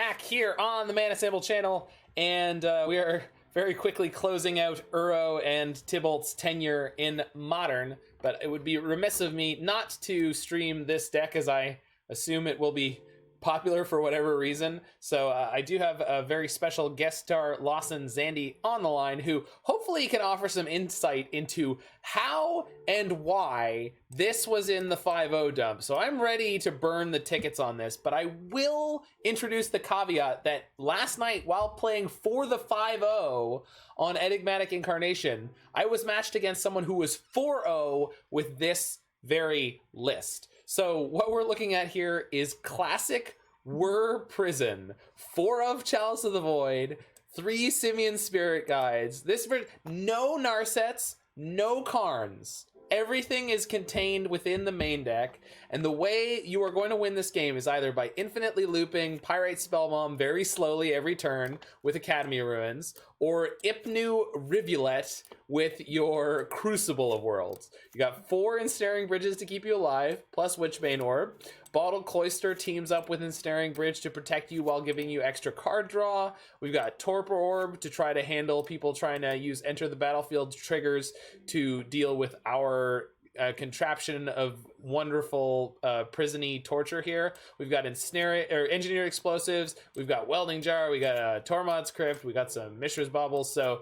back here on the Mana Sample channel, and we are very quickly closing out Uro and Tybalt's tenure in Modern, but it would be remiss of me not to stream this deck, as I assume it will be popular for whatever reason. So I do have a very special guest star, Lawson Zandy, on the line, who hopefully can offer some insight into how and why this was in the 5-0 dump. So I'm ready to burn the tickets on this, but I will introduce the caveat that last night, while playing for the 5-0 on Enigmatic Incarnation, I was matched against someone who was 4-0 with this very list. So what we're looking at here is classic Whir Prison, 4 of Chalice of the Void, 3 Simian Spirit Guides. This no Narsets, no Karns. Everything is contained within the main deck, and the way you are going to win this game is either by infinitely looping Pyrite Spellbomb very slowly every turn with Academy Ruins, or Ipnu Rivulet with your Crucible of Worlds. You got 4 Ensnaring Bridges to keep you alive, plus Witchbane Orb. Bottled Cloister teams up with Ensnaring Bridge to protect you while giving you extra card draw. We've got Torpor Orb to try to handle people trying to use Enter the Battlefield triggers to deal with our contraption of wonderful prison-y torture here. We've got Engineered Explosives. We've got Welding Jar. We got Tormod's Crypt. We got some Mishra's Baubles. So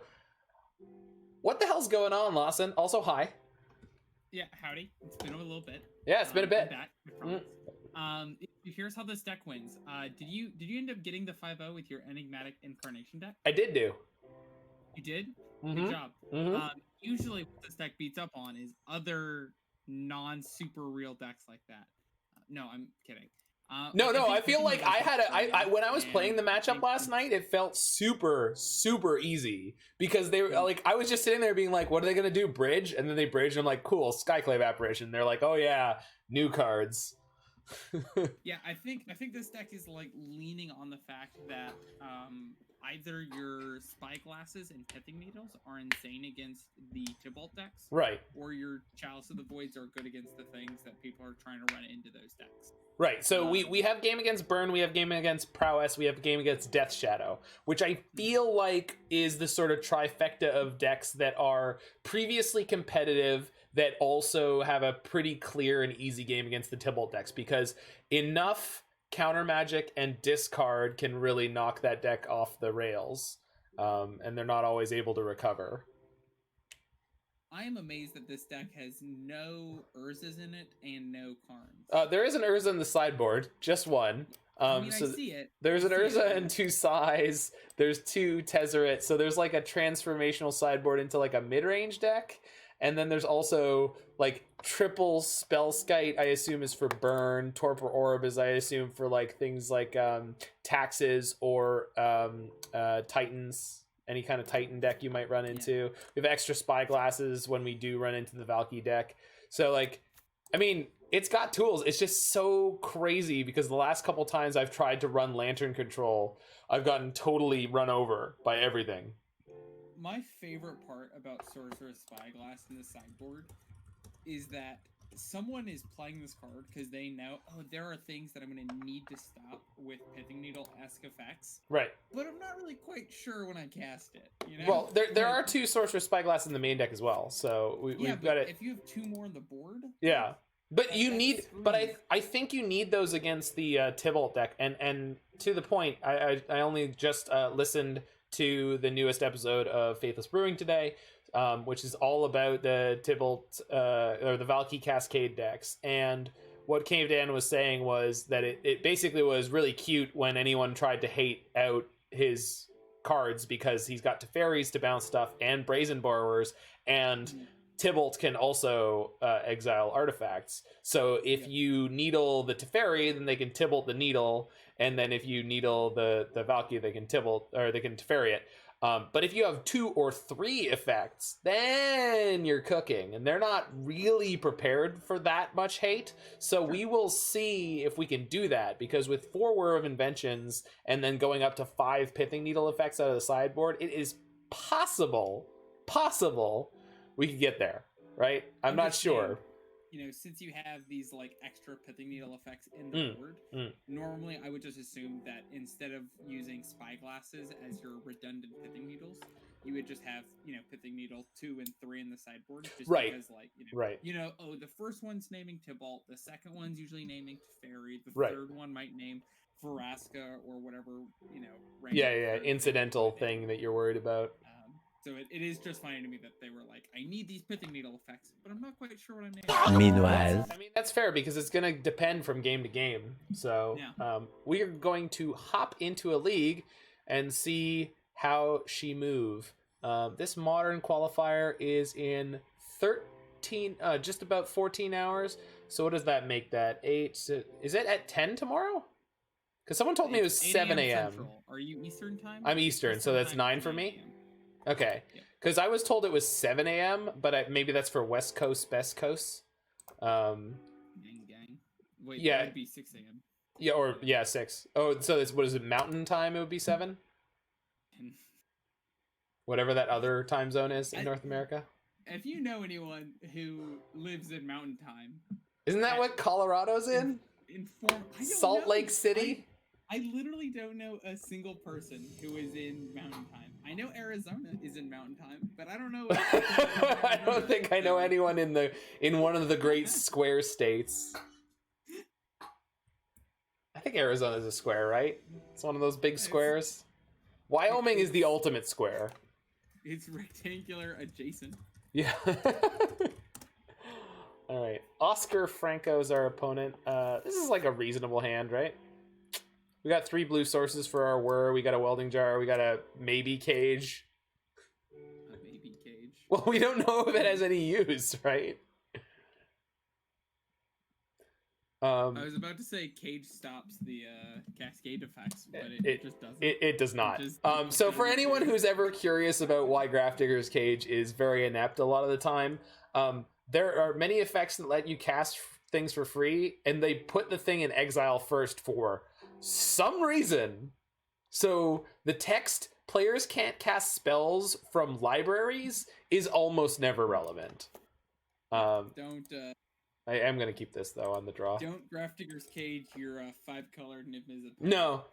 what the hell's going on, Lawson? Also, hi. Yeah, howdy. It's been a little bit. Yeah, it's been a bit. Back, I promise. Here's how this deck wins. Did you end up getting the 5-0 with your Enigmatic Incarnation deck? I did do. You did? Mm-hmm. Good job. Mm-hmm. Usually what this deck beats up on is other non-super real decks like that. No, I'm kidding. No, I feel like I when I was playing the matchup last night, it felt super easy, because they were like, I was just sitting there being like, what are they gonna do, bridge? And then they bridge, and I'm like, cool, Skyclave Apparition. They're like, oh yeah, new cards. Yeah, I think this deck is like leaning on the fact that either your Spyglasses and Pithing Needles are insane against the Tybalt decks, right, or your Chalice of the Voids are good against the things that people are trying to run into those decks. Right, so we have game against Burn, we have game against Prowess, we have game against Death Shadow, which I feel like is the sort of trifecta of decks that are previously competitive, that also have a pretty clear and easy game against the Tybalt decks, because enough counter magic and discard can really knock that deck off the rails, and they're not always able to recover. I am amazed that this deck has no Urzas in it and no Karns. There is an Urza in the sideboard, just one. I see it. There's an Urza and 2 Sais. There's 2 Tezzeret. So there's like a transformational sideboard into like a mid-range deck. And then there's also like triple Spellskite, I assume, is for burn. Torpor Orb is, I assume, for like things like taxes or Titans. Any kind of Titan deck you might run into. Yeah. We have extra Spyglasses when we do run into the Valky deck. So, like, I mean, it's got tools. It's just so crazy, because the last couple times I've tried to run Lantern Control, I've gotten totally run over by everything. My favorite part about Sorcerous Spyglass in the sideboard is that someone is playing this card because they know, oh, there are things that I'm going to need to stop with Pithing Needle-esque effects. Right. But I'm not really quite sure when I cast it. You know? Well, there are 2 Sorcerous Spyglass in the main deck as well, so we've got it. If you have 2 more on the board, yeah. But you need, but I think you need those against the Tybalt deck, and to the point, I only just listened to the newest episode of Faithless Brewing today, which is all about the Tybalt or the Valky Cascade decks. And what Cave Dan was saying was that it basically was really cute when anyone tried to hate out his cards, because he's got Teferis to bounce stuff and Brazen Borrowers, and Tybalt can also exile artifacts. So if you needle the Teferi, then they can Tybalt the needle, and then if you needle the Valky, they can Tybalt, or they can Teferi it. But if you have 2 or 3 effects, then you're cooking, and they're not really prepared for that much hate. So we will see if we can do that, because with 4 Whir of Inventions and then going up to 5 Pithing Needle effects out of the sideboard, it is possible we could get there, right? I'm not sure. since you have these like extra Pithing Needle effects in the board, normally I would just assume that instead of using Spyglasses as your redundant Pithing Needles, you would just have, Pithing Needle 2 and 3 in the sideboard, just because, like, the first one's naming Tybalt, the second one's usually naming Fairy, the third one might name Veraska or whatever, incidental thing that you're worried about. So it is just funny to me that they were like, I need these Pithing Needle effects, but I'm not quite sure what I'm naming. Meanwhile, I mean, that's fair because it's going to depend from game to game. So we are going to hop into a league and see how she move. This modern qualifier is in 13, just about 14 hours. So what does that make that? 8? Is it at 10 tomorrow? Because someone told me it was 7 a.m. Are you Eastern time? I'm Eastern, so that's 9 for me? Okay. Because I was told it was 7 a.m., but maybe that's for West Coast, Best Coast. Gang. Wait, that would be 6 a.m. Yeah, 6. Oh, so what is it, Mountain Time? It would be 7? Whatever that other time zone is in North America. If you know anyone who lives in Mountain Time... Isn't that what Colorado's in? Salt Lake City? I literally don't know a single person who is in Mountain Time. I know Arizona is in Mountain Time, but I don't know. I don't think I know anyone in one of the great square states. I think Arizona's a square, right? It's one of those big squares. Wyoming is the ultimate square. It's rectangular adjacent. Yeah. All right. Oscar Franco's our opponent. This is like a reasonable hand, right? We got 3 blue sources for our Whir. We got a Welding Jar. We got a maybe cage. A maybe cage. Well, we don't know if it has any use, right? I was about to say cage stops the cascade effects, but it just doesn't. It does not. So for anyone who's ever curious about why Grafdigger's cage is very inept a lot of the time, there are many effects that let you cast things for free, and they put the thing in exile first for some reason. So the text players can't cast spells from libraries is almost never relevant. I am going to keep this, though, on the draw. Don't Grafdigger's Cage your 5-colored Niv Mizzet. No.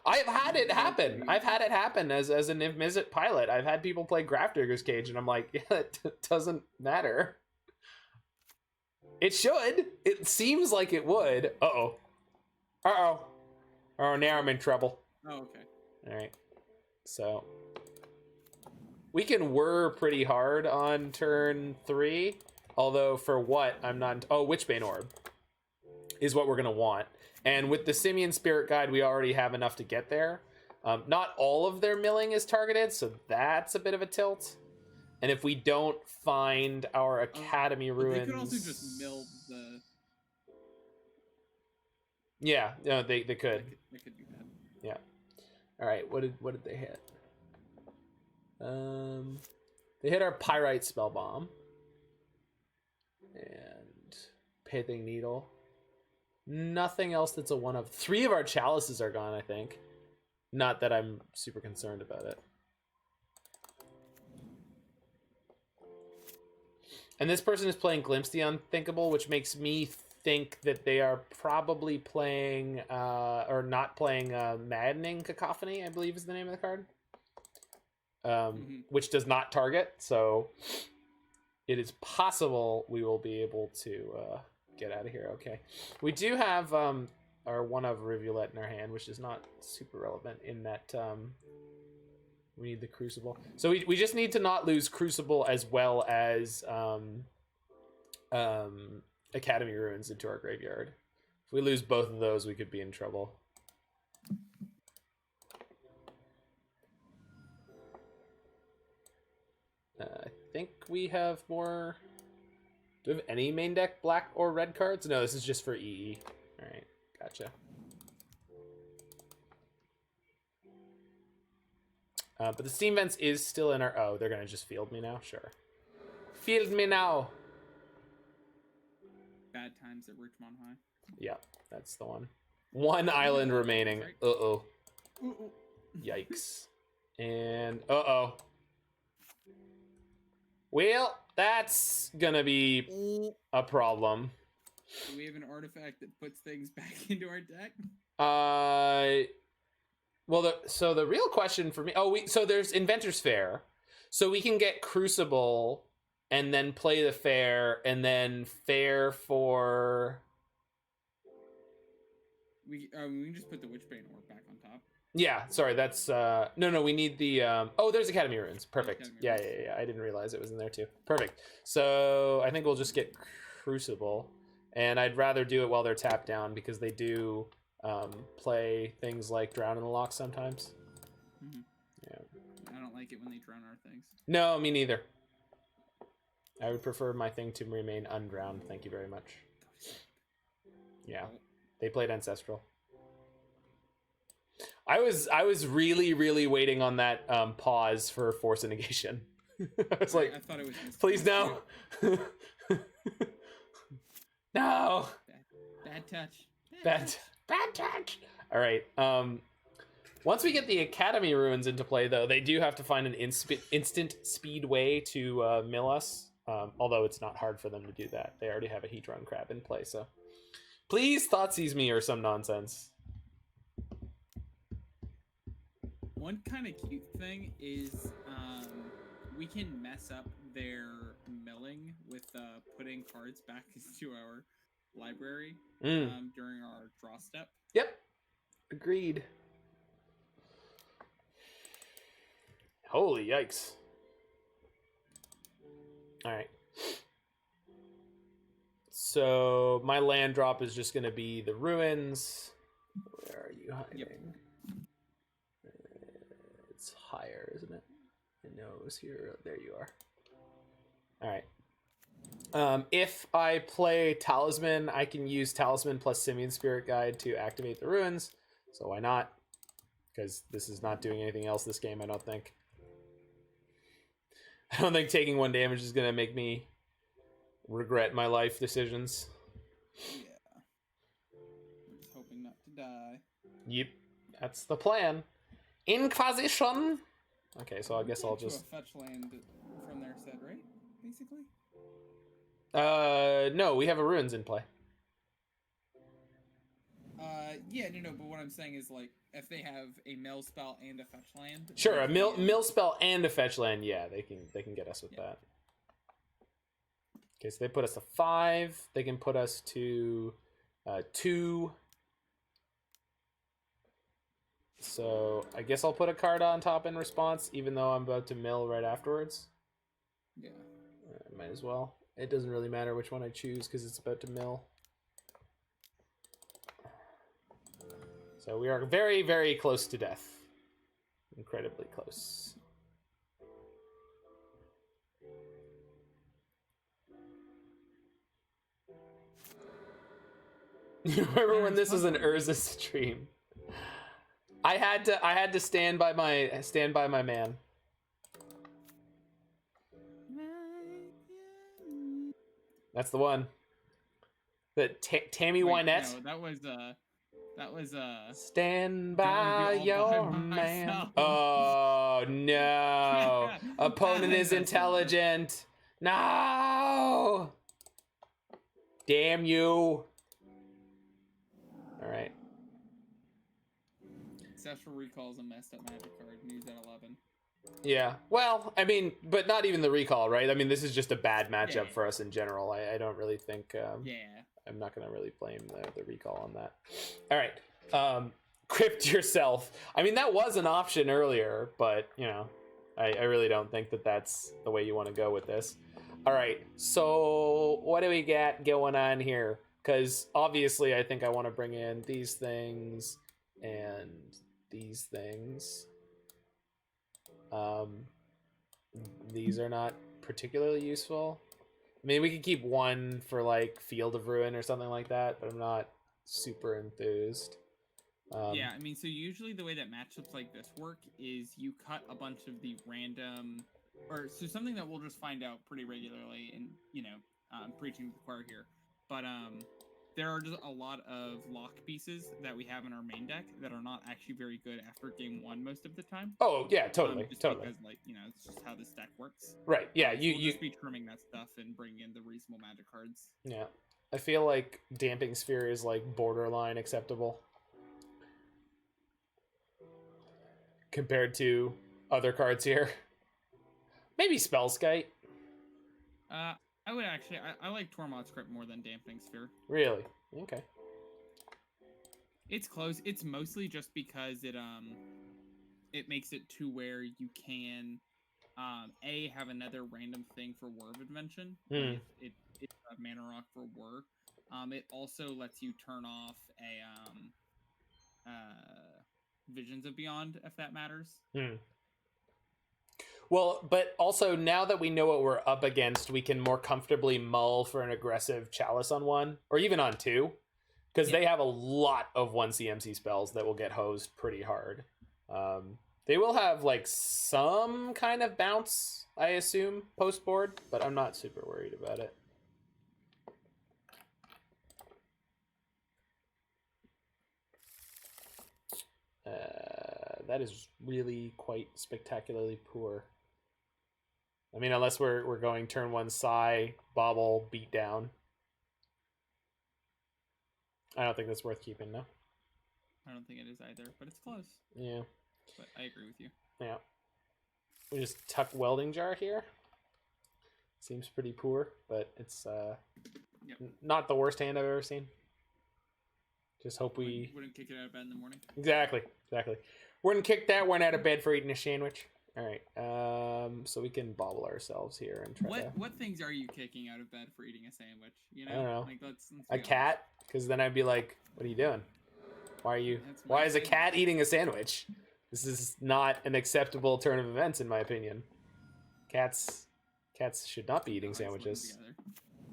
I've had it happen. I've had it happen as a Niv Mizzet pilot. I've had people play Grafdigger's Cage, and I'm like, yeah, it doesn't matter. It should. It seems like it would. Uh-oh. Oh, now I'm in trouble. Oh, okay. All right. So we can whir pretty hard on turn 3. Although for what I'm not... Oh, Witchbane Orb is what we're going to want. And with the Simian Spirit Guide, we already have enough to get there. Not all of their milling is targeted, so that's a bit of a tilt. And if we don't find our Academy Ruins... They could also just mill the... Yeah, no, they could. They could do that. Yeah. All right, what did they hit? They hit our Pyrite Spellbomb. And Pithing Needle. Nothing else that's a 1 of. 3 of our chalices are gone, I think. Not that I'm super concerned about it. And this person is playing Glimpse the Unthinkable, which makes me think that they are probably playing, or not playing, Maddening Cacophony, I believe is the name of the card. Which does not target, so... It is possible we will be able to get out of here. Okay. We do have our 1 of Rivulet in our hand, which is not super relevant in that we need the Crucible. So we just need to not lose Crucible as well as Academy Ruins into our graveyard. If we lose both of those, we could be in trouble. I think we have more... Do we have any main deck black or red cards? No, this is just for EE. Alright, gotcha. But the Steam Vents is still in our... Oh, they're going to just field me now? Sure. Field me now! Bad times at Richmond High. Yeah, that's the one. 1 island remaining. Uh-oh. Yikes. And... Uh-oh. Well, that's gonna be a problem. Do we have an artifact that puts things back into our deck? Well, so the real question for me, so there's Inventors Fair, so we can get Crucible and then play the Fair and then Fair for. We can just put the Witchbane Orb back on top. Yeah, sorry, that's no, we need the there's Academy Ruins. Perfect. Yeah, I didn't realize it was in there too. Perfect. So I think we'll just get Crucible, and I'd rather do it while they're tapped down because they do play things like Drown in the Loch sometimes. Mm-hmm. Yeah. I don't like it when they drown our things. No, me neither. I would prefer my thing to remain undrowned. Thank you very much. Yeah, they played Ancestral. I was really waiting on that pause for Force of Negation. I was like, I thought it was please no. No. Bad touch. Bad touch. All right. Once we get the Academy Ruins into play, though, they do have to find an instant speed way to mill us. Although it's not hard for them to do that. They already have a Hedron Crab in play, so please Thoughtseize me or some nonsense. One kind of cute thing is we can mess up their milling with putting cards back into our library during our draw step. Yep. Agreed. Holy yikes. All right. So my land drop is just going to be the ruins. Where are you hiding? Yep. It's higher, isn't it? No, it was here. There you are. All right. If I play Talisman, I can use Talisman plus Simian Spirit Guide to activate the ruins. So why not? Because this is not doing anything else this game, I don't think. I don't think taking 1 damage is going to make me regret my life decisions. Yeah. We're just hoping not to die. Yep. That's the plan. Inquisition! Okay, so I guess I'll just... a fetch land from their set, right? Basically? No, we have a ruins in play. Yeah, no, but what I'm saying is, like, if they have a mill spell and a fetch land... Sure, a mill spell and a fetch land, yeah, they can get us with that. Okay, so they put us to 5. They can put us to 2. So I guess I'll put a card on top in response, even though I'm about to mill right afterwards. Yeah. Might as well. It doesn't really matter which one I choose because it's about to mill. So we are very, very close to death. Incredibly close. You remember when this was an Urza stream? I had to stand by my man. That's the one. That Tammy Wynette. No, that was Stand by your man. Oh no. Opponent is intelligent. No. Damn you. All right. Ancestral Recall is a messed up magic card. News at 11. Yeah. Well, I mean, but not even the recall, right? I mean, this is just a bad matchup for us in general. I don't really think... I'm not going to really blame the recall on that. All right. Crypt yourself. I mean, that was an option earlier, but, you know, I really don't think that that's the way you want to go with this. All right. So what do we got going on here? Because obviously I think I want to bring in these things and these things. These are not particularly useful. I mean, we could keep one for like Field of Ruin or something like that, but I'm not super enthused. Yeah, I mean, so usually the way that matchups like this work is you cut a bunch of the random, or so something that we'll just find out pretty regularly, and you know, preaching to the choir here. But there are just a lot of lock pieces that we have in our main deck that are not actually very good after game 1 most of the time. Oh yeah, totally, Just totally. because, like, you know, it's just how this deck works. Right. Yeah. So You we'll just be trimming that stuff and bringing in the reasonable Magic cards. Yeah. I feel like Damping Sphere is like borderline acceptable compared to other cards here. Maybe Spellskite. I would actually, I like Tormod's Crypt more than Dampening Sphere. Really? Okay. It's close. It's mostly just because it makes it to where you can have another random thing for Whir of Invention. It's a mana rock for Whir. It also lets you turn off a Visions of Beyond, if that matters. Well, but also now that we know what we're up against, we can more comfortably mull for an aggressive Chalice on 1, or even on 2, because they have a lot of 1 CMC spells that will get hosed pretty hard. They will have like some kind of bounce, I assume, post board, but I'm not super worried about it. That is really quite spectacularly poor. I mean, unless we're going turn 1 Psy, Bauble, beat down. I don't think that's worth keeping, no. I don't think it is either, but it's close. Yeah. But I agree with you. Yeah. We just tuck Welding Jar here. Seems pretty poor, but it's not the worst hand I've ever seen. Just hope we wouldn't kick it out of bed in the morning. Exactly. Wouldn't kick that one out of bed for eating a sandwich. All right. So we can bobble ourselves here and try What things are you kicking out of bed for eating a sandwich? You know, I don't know. Like, let's a cat, because then I'd be like, "What are you doing? Why is a cat eating a sandwich? This is not an acceptable turn of events, in my opinion. Cats should not be eating sandwiches.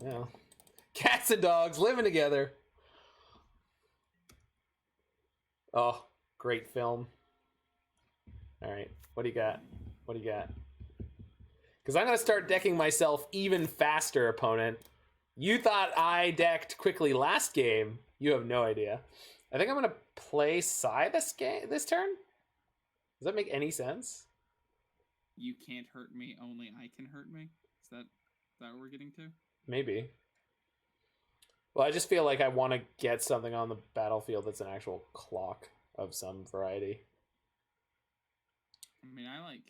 No, cats and dogs living together. Oh, great film. All right, what do you got? Because I'm going to start decking myself even faster, opponent. You thought I decked quickly last game. You have no idea. I think I'm going to play Psy this turn. Does that make any sense? You can't hurt me, only I can hurt me? Is that what we're getting to? Maybe. Well, I just feel like I want to get something on the battlefield that's an actual clock of some variety. I mean, I like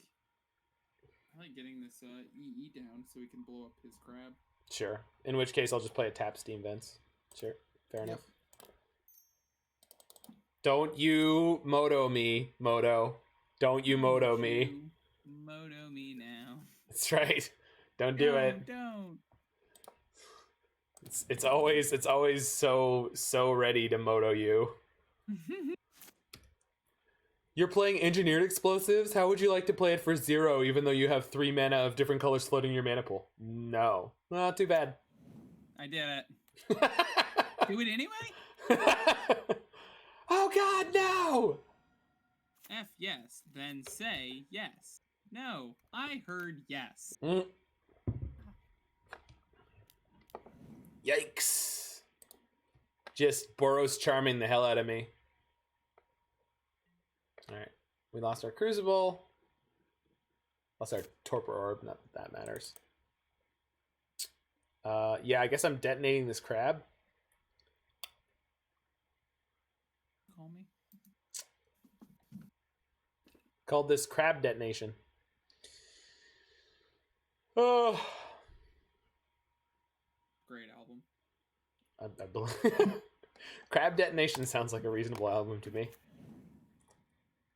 getting this EE down so we can blow up his crab. Sure. In which case, I'll just play a tap Steam Vents. Sure. Fair enough. Don't you Moto me, Moto. Don't you Moto me. Moto me now. That's right. Don't do it. Don't. It's always so ready to Moto you. You're playing Engineered Explosives? How would you like to play it for 0 even though you have 3 mana of different colors floating in your mana pool? No. Not too bad. I did it. Do it anyway? Oh god, no! F yes, then say yes. No, I heard yes. Yikes. Just Boros charming the hell out of me. Alright. We lost our Crucible. Lost our Torpor Orb. Not that matters. Yeah, I guess I'm detonating this crab. Call me. Called this Crab Detonation. Oh. Great album. I believe. Crab Detonation sounds like a reasonable album to me.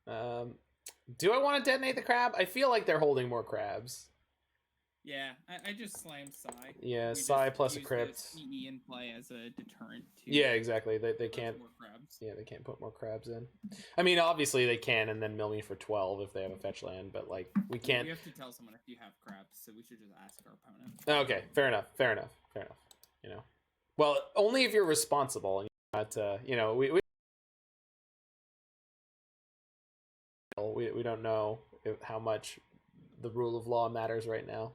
Do I want to detonate the crab? I feel like they're holding more crabs. Yeah, I just slammed Psy. Yeah, Psy plus a Crypt. EE in play as a deterrent to. Yeah, exactly. They can't. More crabs. Yeah, they can't put more crabs in. I mean, obviously they can, and then mill me for 12 if they have a fetch land. But like, we can't. You have to tell someone if you have crabs, so we should just ask our opponent. Okay, fair enough. You know, well, only if you're responsible and you're not. You know, we don't know how much the rule of law matters right now.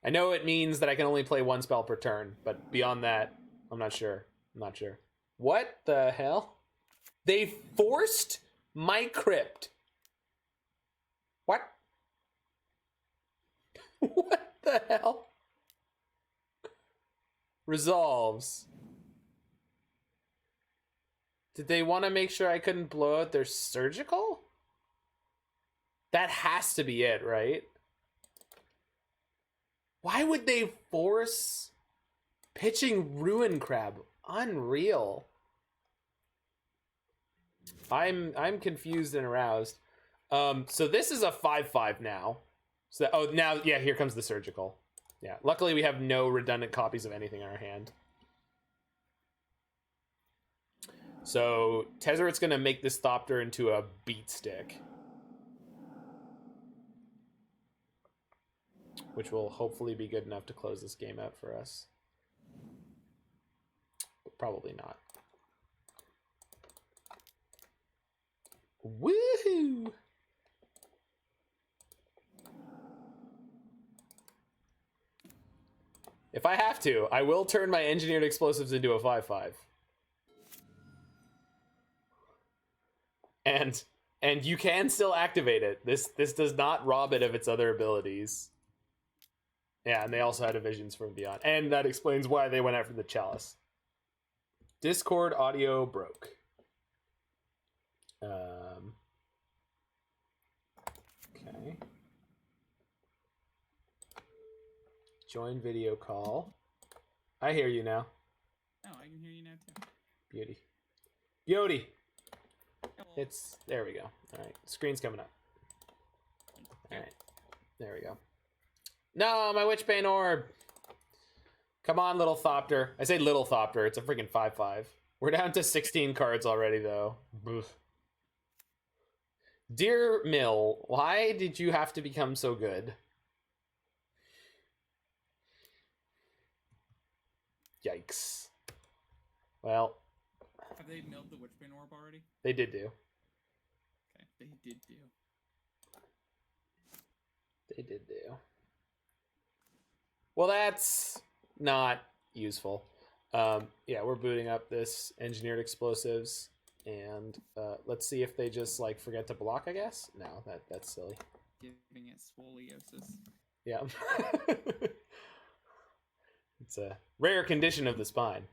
I know it means that I can only play 1 spell per turn, but beyond that, I'm not sure. I'm not sure. What the hell? They forced my Crypt. What? What the hell? Resolves. Did they want to make sure I couldn't blow out their surgical? That has to be it, right? Why would they force pitching Ruin Crab? Unreal. I'm confused and aroused. So this is a 5/5 now. So now yeah, here comes the surgical. Yeah, luckily we have no redundant copies of anything in our hand. So Tezzeret's gonna make this Thopter into a beat stick, which will hopefully be good enough to close this game out for us. But probably not. Woohoo! If I have to, I will turn my engineered explosives into a 5/5. And you can still activate it. This does not rob it of its other abilities. Yeah, and they also had a Visions from Beyond. And that explains why they went after the Chalice. Discord audio broke. Okay. Join video call. I hear you now. Oh, I can hear you now too. Beauty. Beauty. Hello. There we go. All right, screen's coming up. All right, there we go. No, my Witchbane Orb. Come on, little Thopter. I say little Thopter. It's a freaking 5/5. We're down to 16 cards already, though. Oof. Dear Mill, why did you have to become so good? Yikes. Well, have they milled the Witchbane Orb already? They did do. Okay, they did do. They did do. Well, that's not useful. Yeah, we're booting up this engineered explosives, and let's see if they just like forget to block. I guess no, that's silly. Giving it scoliosis. Yeah, it's a rare condition of the spine.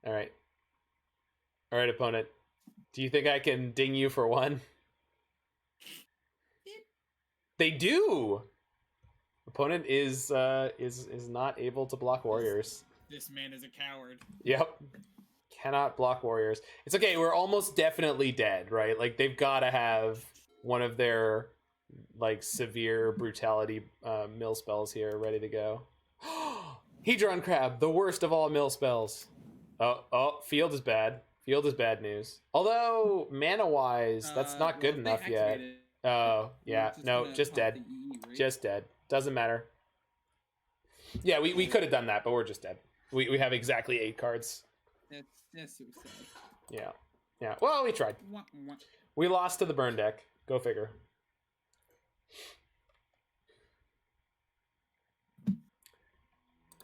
All right, opponent. Do you think I can ding you for one? They do. Opponent is not able to block warriors. This man is a coward. Yep. Cannot block warriors. It's okay. We're almost definitely dead, right? Like they've got to have one of their like severe brutality mill spells here ready to go. Hedron Crab, the worst of all mill spells. Oh, field is bad. Field is bad news. Although mana wise, that's not good enough yet. Oh, yeah. No, just dead. Right? Just dead. Doesn't matter. Yeah, we could have done that, but we're just dead. We have exactly 8 cards. That's so sad. Yeah. Yeah. Well, we tried. We lost to the burn deck. Go figure.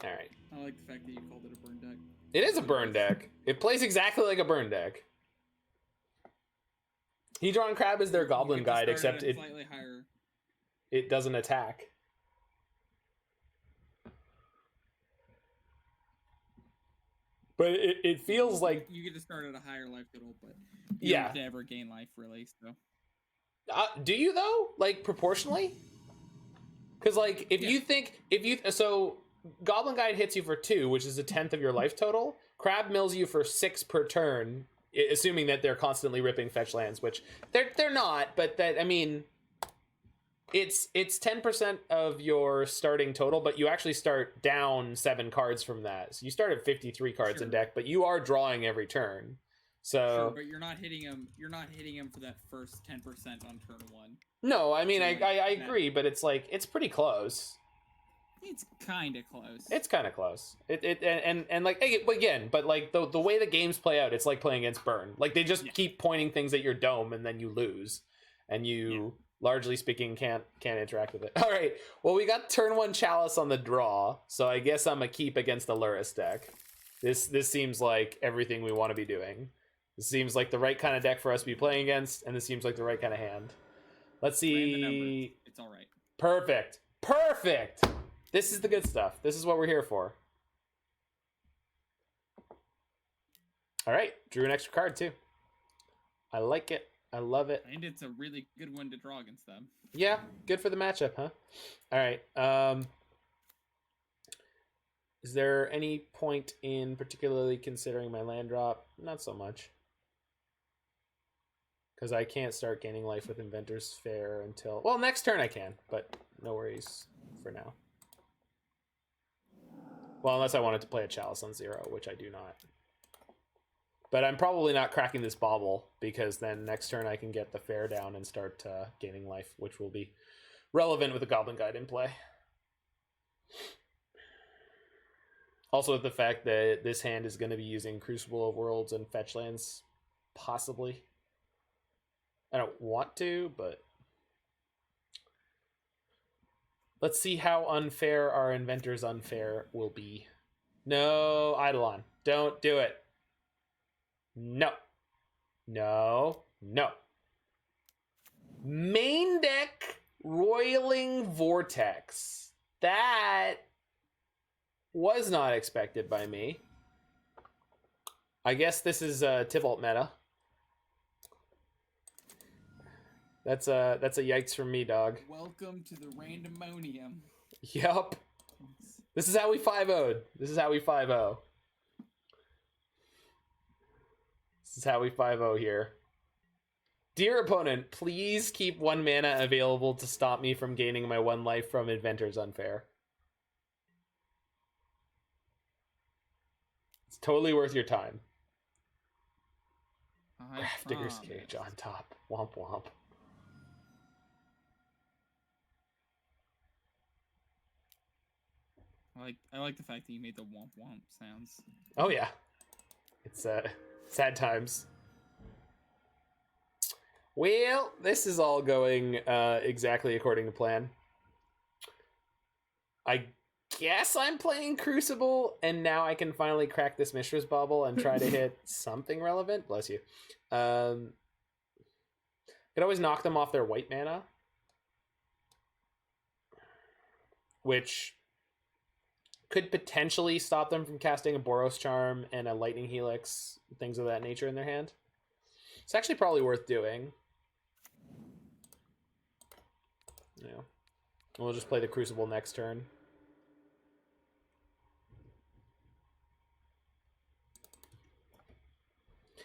All right. I like the fact that you called it a burn deck. It is a burn deck. It plays exactly like a burn deck. Hedron Crab is their goblin guide, except it slightly higher. It doesn't attack. But it feels like you get to start at a higher life total, but you yeah, don't ever gain life really. So do you though? Like proportionally? Because like so Goblin Guide hits you for 2, which is 1/10 of your life total. Crab mills you for 6 per turn, assuming that they're constantly ripping fetch lands, which they're not. But that I mean, it's 10% of your starting total, but you actually start down 7 cards from that. So you start at 53 cards in deck, but you are drawing every turn. So sure, but you're not hitting them. You're not hitting them for that first 10% on turn 1. No, I mean so I agree, but it's like it's pretty close. It's kind of close. It's kind of close. And like again, but like the way the games play out, it's like playing against Burn. Like they just keep pointing things at your dome, and then you lose, and you largely speaking, can't interact with it. All right. Well, we got turn 1 Chalice on the draw, so I guess I'm a keep against the Lurrus deck. This seems like everything we want to be doing. This seems like the right kind of deck for us to be playing against, and this seems like the right kind of hand. Let's see. It's all right. Perfect. Perfect. This is the good stuff. This is what we're here for. All right. Drew an extra card, too. I like it. I love it. And it's a really good one to draw against them. Yeah. Good for the matchup, huh? All right. Is there any point in particularly considering my land drop? Not so much. Because I can't start gaining life with Inventors Fair until... Well, next turn I can, but no worries for now. Well, unless I wanted to play a Chalice on 0, which I do not. But I'm probably not cracking this Bauble, because then next turn I can get the Fair down and start gaining life, which will be relevant with the Goblin Guide in play. Also with the fact that this hand is going to be using Crucible of Worlds and fetch lands, possibly. I don't want to, but... Let's see how unfair our Inventor's Unfair will be. No, Eidolon. Don't do it. No. No. No. Main deck Roiling Vortex. That was not expected by me. I guess this is Tibalt meta. That's a yikes from me, dog. Welcome to the randomonium. Yup. This is how we 5-0'd. This is how we 5-0. This is how we 5-0 here. Dear opponent, please keep 1 mana available to stop me from gaining my 1 life from Inventor's Unfair. It's totally worth your time. Grafdigger's Cage on top. Womp womp. I like the fact that you made the womp womp sounds. Oh yeah. It's sad times. Well, this is all going exactly according to plan. I guess I'm playing Crucible, and now I can finally crack this Mishra's Bauble and try to hit something relevant. Bless you. Could always knock them off their white mana, which could potentially stop them from casting a Boros Charm and a Lightning Helix, things of that nature in their hand. It's actually probably worth doing. Yeah. We'll just play the Crucible next turn.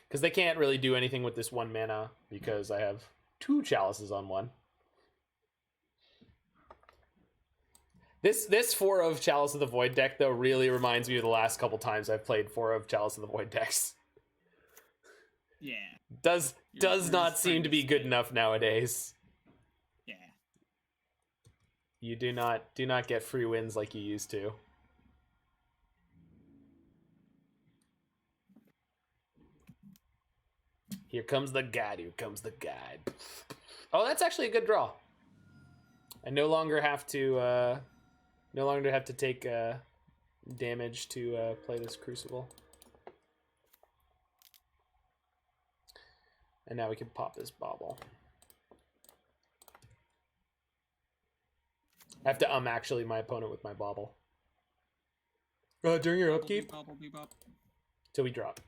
Because they can't really do anything with this 1 mana, because I have 2 Chalices on 1. This 4 of Chalice of the Void deck, though, really reminds me of the last couple times I've played 4 of Chalice of the Void decks. Yeah. Does not seem to be good enough nowadays. Yeah. You do not get free wins like you used to. Here comes the guide. Here comes the guide. Oh, that's actually a good draw. I no longer have to take damage to play this Crucible. And now we can pop this Bauble. I have to actually my opponent with my Bauble. During your upkeep? Till we drop.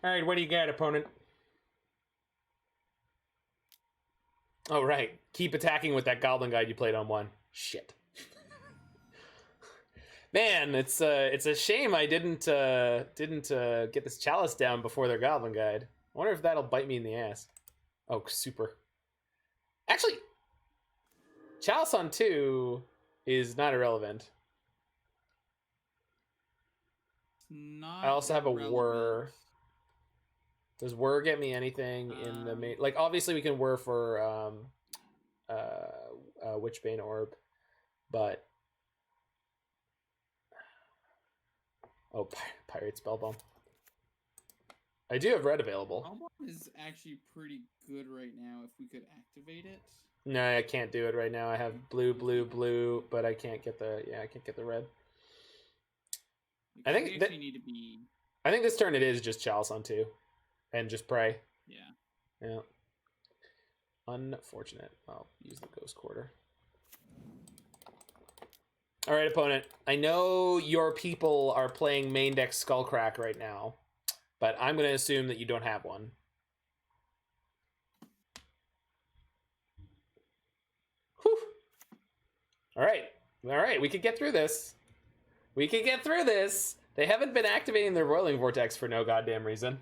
Alright, what do you got, opponent? Oh, right. Keep attacking with that Goblin Guide you played on 1. Shit. Man, it's a shame I didn't get this Chalice down before their Goblin Guide. I wonder if that'll bite me in the ass. Oh, super. Actually, Chalice on 2 is not irrelevant. Not I also have a relevant. Whir. Does Whir get me anything in the main? Like, obviously we can Whir for Witchbane Orb, but oh, Pyrite Spellbomb. I do have red available. Spellbomb is actually pretty good right now if we could activate it. No, I can't do it right now. I have blue, blue, blue, but I can't get the red. I think we actually need to be. I think this turn it is just Chalice on 2, and just pray. Yeah. Unfortunate. I'll use the Ghost Quarter. All right, opponent. I know your people are playing main deck Skullcrack right now, but I'm going to assume that you don't have one. Whew. All right. We could get through this. They haven't been activating their Roiling Vortex for no goddamn reason.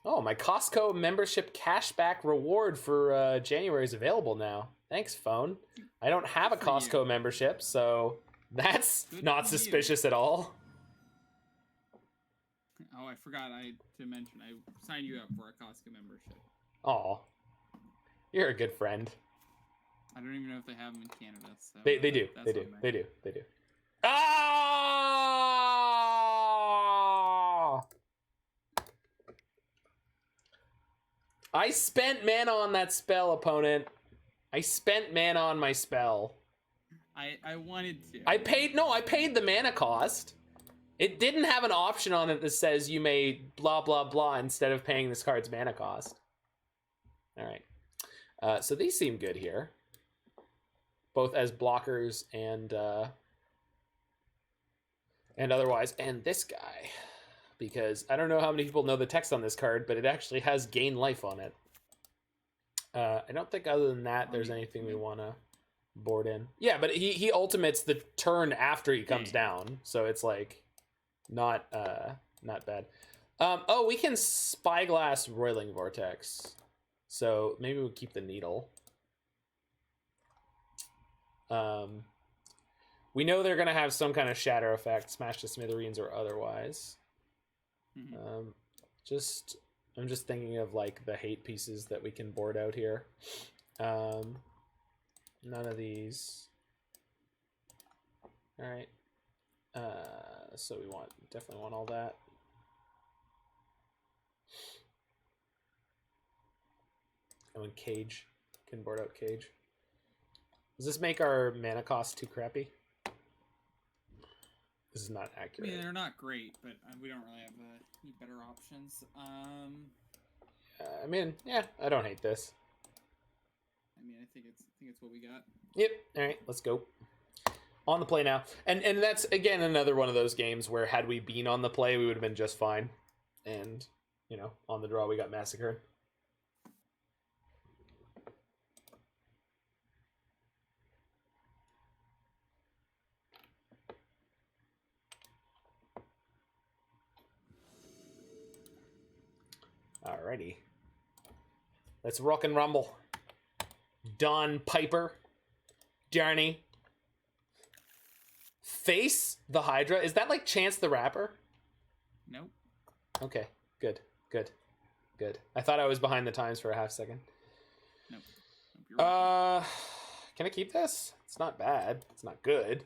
Oh, my Costco membership cashback reward for January is available now. Thanks, phone. I don't have a Costco membership, so that's not suspicious at all. Oh, I forgot to mention. I signed you up for a Costco membership. Aw. You're a good friend. I don't even know if they have them in Canada. So They do. Ah! I spent mana on that spell, opponent. I spent mana on my spell. I wanted to. I paid the mana cost. It didn't have an option on it that says you may blah blah blah instead of paying this card's mana cost. All right. So these seem good here, both as blockers and otherwise. And this guy, because I don't know how many people know the text on this card, but it actually has gain life on it. I don't think other than that, there's anything we want to board in. Yeah, but he ultimates the turn after he comes down, so it's like not bad. Oh, we can Spyglass Roiling Vortex, so maybe we'll keep the Needle. We know they're gonna have some kind of shatter effect, smash to smithereens or otherwise. Mm-hmm. I'm just thinking of like the hate pieces that we can board out here. None of these. All right. So we definitely want all that. Oh, and Cage. Can board out Cage. Does this make our mana cost too crappy? This is not accurate. I mean, they're not great, but we don't really have any better options. I mean, yeah, I don't hate this. I mean, I think it's what we got. Yep. All right, let's go. On the play now. And that's, again, another one of those games where had we been on the play, we would have been just fine. And, you know, on the draw, we got massacred. Alrighty. Let's rock and rumble. Don Piper. Journey. Face the Hydra. Is that like Chance the Rapper? Nope. Okay. Good. I thought I was behind the times for a half second. Nope. Can I keep this? It's not bad. It's not good.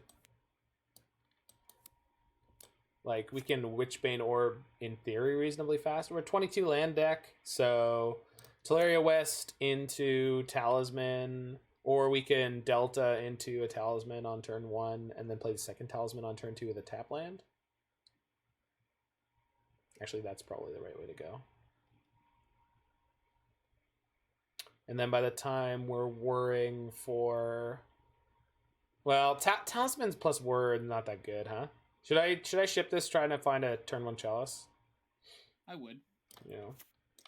Like, we can Witchbane Orb, in theory, reasonably fast. We're a 22 land deck, so Tolaria West into Talisman, or we can Delta into a Talisman on turn 1, and then play the second Talisman on turn 2 with a tap land. Actually, that's probably the right way to go. And then by the time we're whirring for... Well, Talisman's plus whir not that good, huh? Should I ship this trying to find a turn 1 Chalice? I would. Yeah.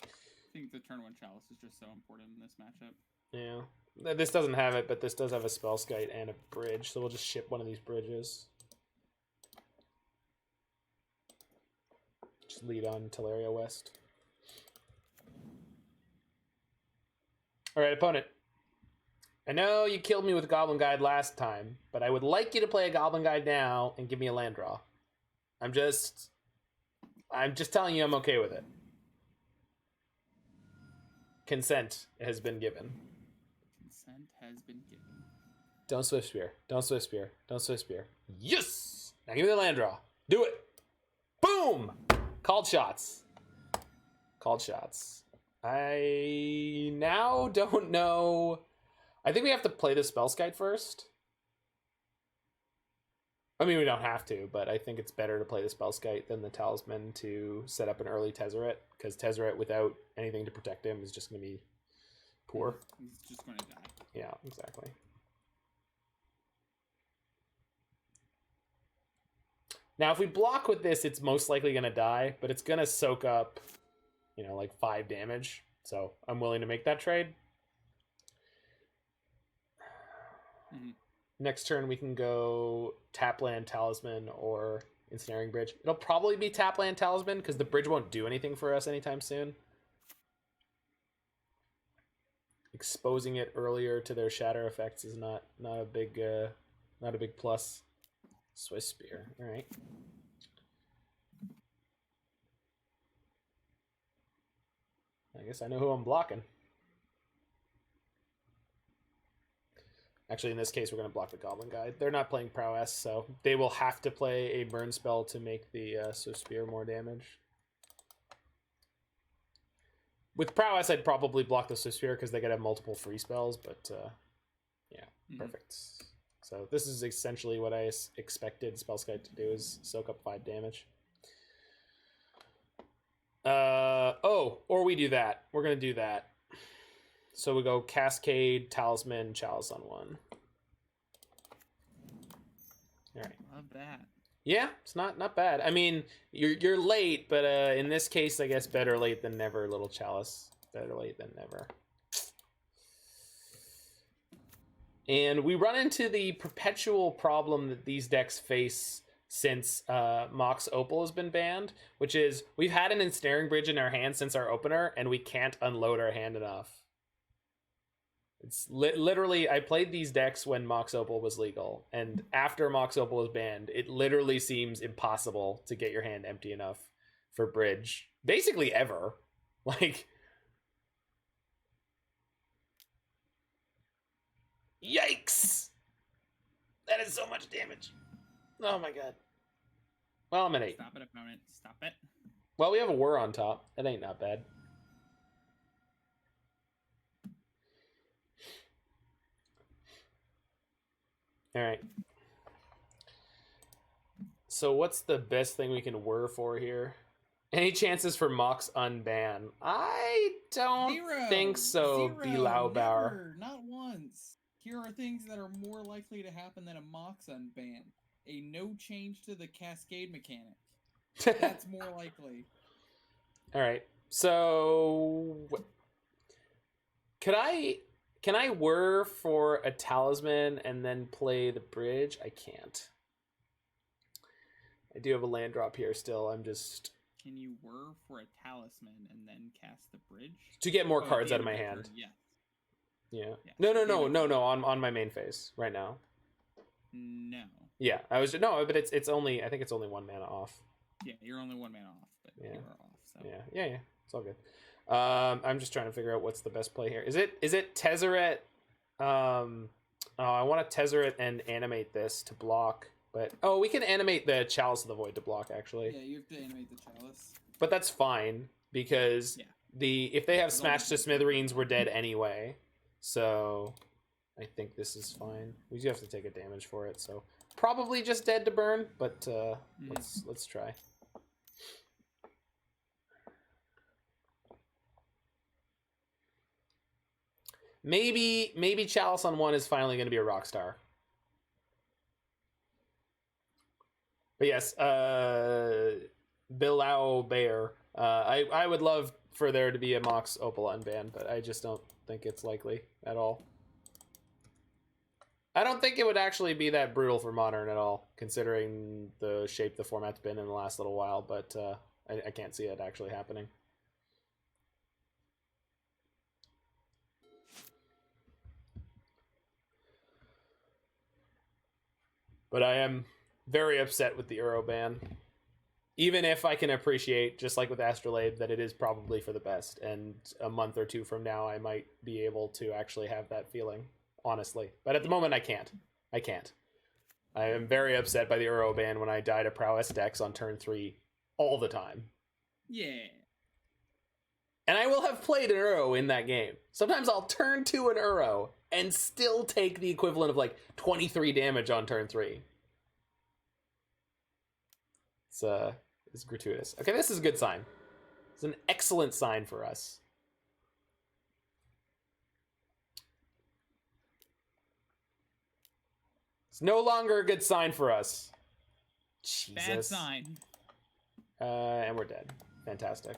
I think the turn 1 Chalice is just so important in this matchup. Yeah. This doesn't have it, but this does have a Spellskite and a bridge, so we'll just ship one of these bridges. Just lead on Tolaria West. Alright, opponent. I know you killed me with Goblin Guide last time, but I would like you to play a Goblin Guide now and give me a land draw. I'm just telling you I'm okay with it. Consent has been given. Consent has been given. Don't Swift Spear. Don't Swift Spear. Don't Swift Spear. Yes! Now give me the land draw. Do it. Boom! Called shots. Called shots. I now don't know. I think we have to play the Spellskite first. I mean, we don't have to, but I think it's better to play the Spellskite than the Talisman to set up an early Tezzeret, because Tezzeret without anything to protect him is just going to be poor. He's just going to die. Yeah, exactly. Now, if we block with this, it's most likely going to die, but it's going to soak up, you know, like 5 damage. So I'm willing to make that trade. Mm-hmm. Next turn, we can go Tapland Talisman or Ensnaring Bridge. It'll probably be Tapland Talisman because the bridge won't do anything for us anytime soon. Exposing it earlier to their shatter effects is not a big plus. Swiss Spear, all right. I guess I know who I'm blocking. Actually, in this case, we're going to block the Goblin Guy. They're not playing Prowess, so they will have to play a burn spell to make the Swift Spear more damage. With Prowess, I'd probably block the Swift Spear because they could have multiple free spells, but yeah, perfect. So this is essentially what I expected Spellskite to do, is soak up 5 damage. Or we do that. We're going to do that. So we go Cascade, Talisman, Chalice on 1. All right. Love that. Yeah, it's not bad. I mean, you're late, but in this case, I guess better late than never, little Chalice. Better late than never. And we run into the perpetual problem that these decks face since Mox Opal has been banned, which is we've had an Ensnaring Bridge in our hand since our opener, and we can't unload our hand enough. It's literally, I played these decks when Mox Opal was legal, and after Mox Opal was banned, it literally seems impossible to get your hand empty enough for Bridge. Basically ever. Like, yikes! That is so much damage. Oh my god. Well, I'm at 8. Stop it, opponent. Stop it. Well, we have a Whir on top. That ain't not bad. All right. So what's the best thing we can Whir for here? Any chances for Mox unban? I don't think so, Bilaubauer. Never, not once. Here are things that are more likely to happen than a Mox unban. A no change to the Cascade mechanic. That's more likely. All right. So can I Whir for a Talisman and then play the Bridge? I can't. I do have a land drop here still. I'm just... Can you Whir for a Talisman and then cast the Bridge? To get more cards out of my hand. Yeah. Yeah. No. On my main phase right now. No. Yeah, but it's only, I think it's only 1 mana off. Yeah, you're only 1 mana off, but yeah. you are off. So. Yeah, it's all good. I'm just trying to figure out what's the best play here. Is it Tezzeret? I want to Tezzeret and animate this to block, but we can animate the Chalice of the Void to block actually. Yeah, you have to animate the Chalice. But that's fine because if they have Smash to Smithereens, we're dead anyway. So I think this is fine. We do have to take a damage for it, so probably just dead to burn, but let's try. Maybe Chalice on 1 is finally going to be a rock star. But yes, Bilao Bear. I would love for there to be a Mox Opal unbanned, but I just don't think it's likely at all. I don't think it would actually be that brutal for Modern at all, considering the shape the format's been in the last little while, but I can't see it actually happening. But I am very upset with the Uro ban. Even if I can appreciate, just like with Astrolabe, that it is probably for the best. And a month or 2 from now, I might be able to actually have that feeling, honestly. But at the moment, I can't. I am very upset by the Uro ban when I die to prowess decks on turn 3 all the time. Yeah. And I will have played an Uro in that game. Sometimes I'll turn to an Uro and still take the equivalent of like 23 damage on turn 3. It's gratuitous. Okay, this is a good sign. It's an excellent sign for us. It's no longer a good sign for us. Jesus. Bad sign. And we're dead. Fantastic.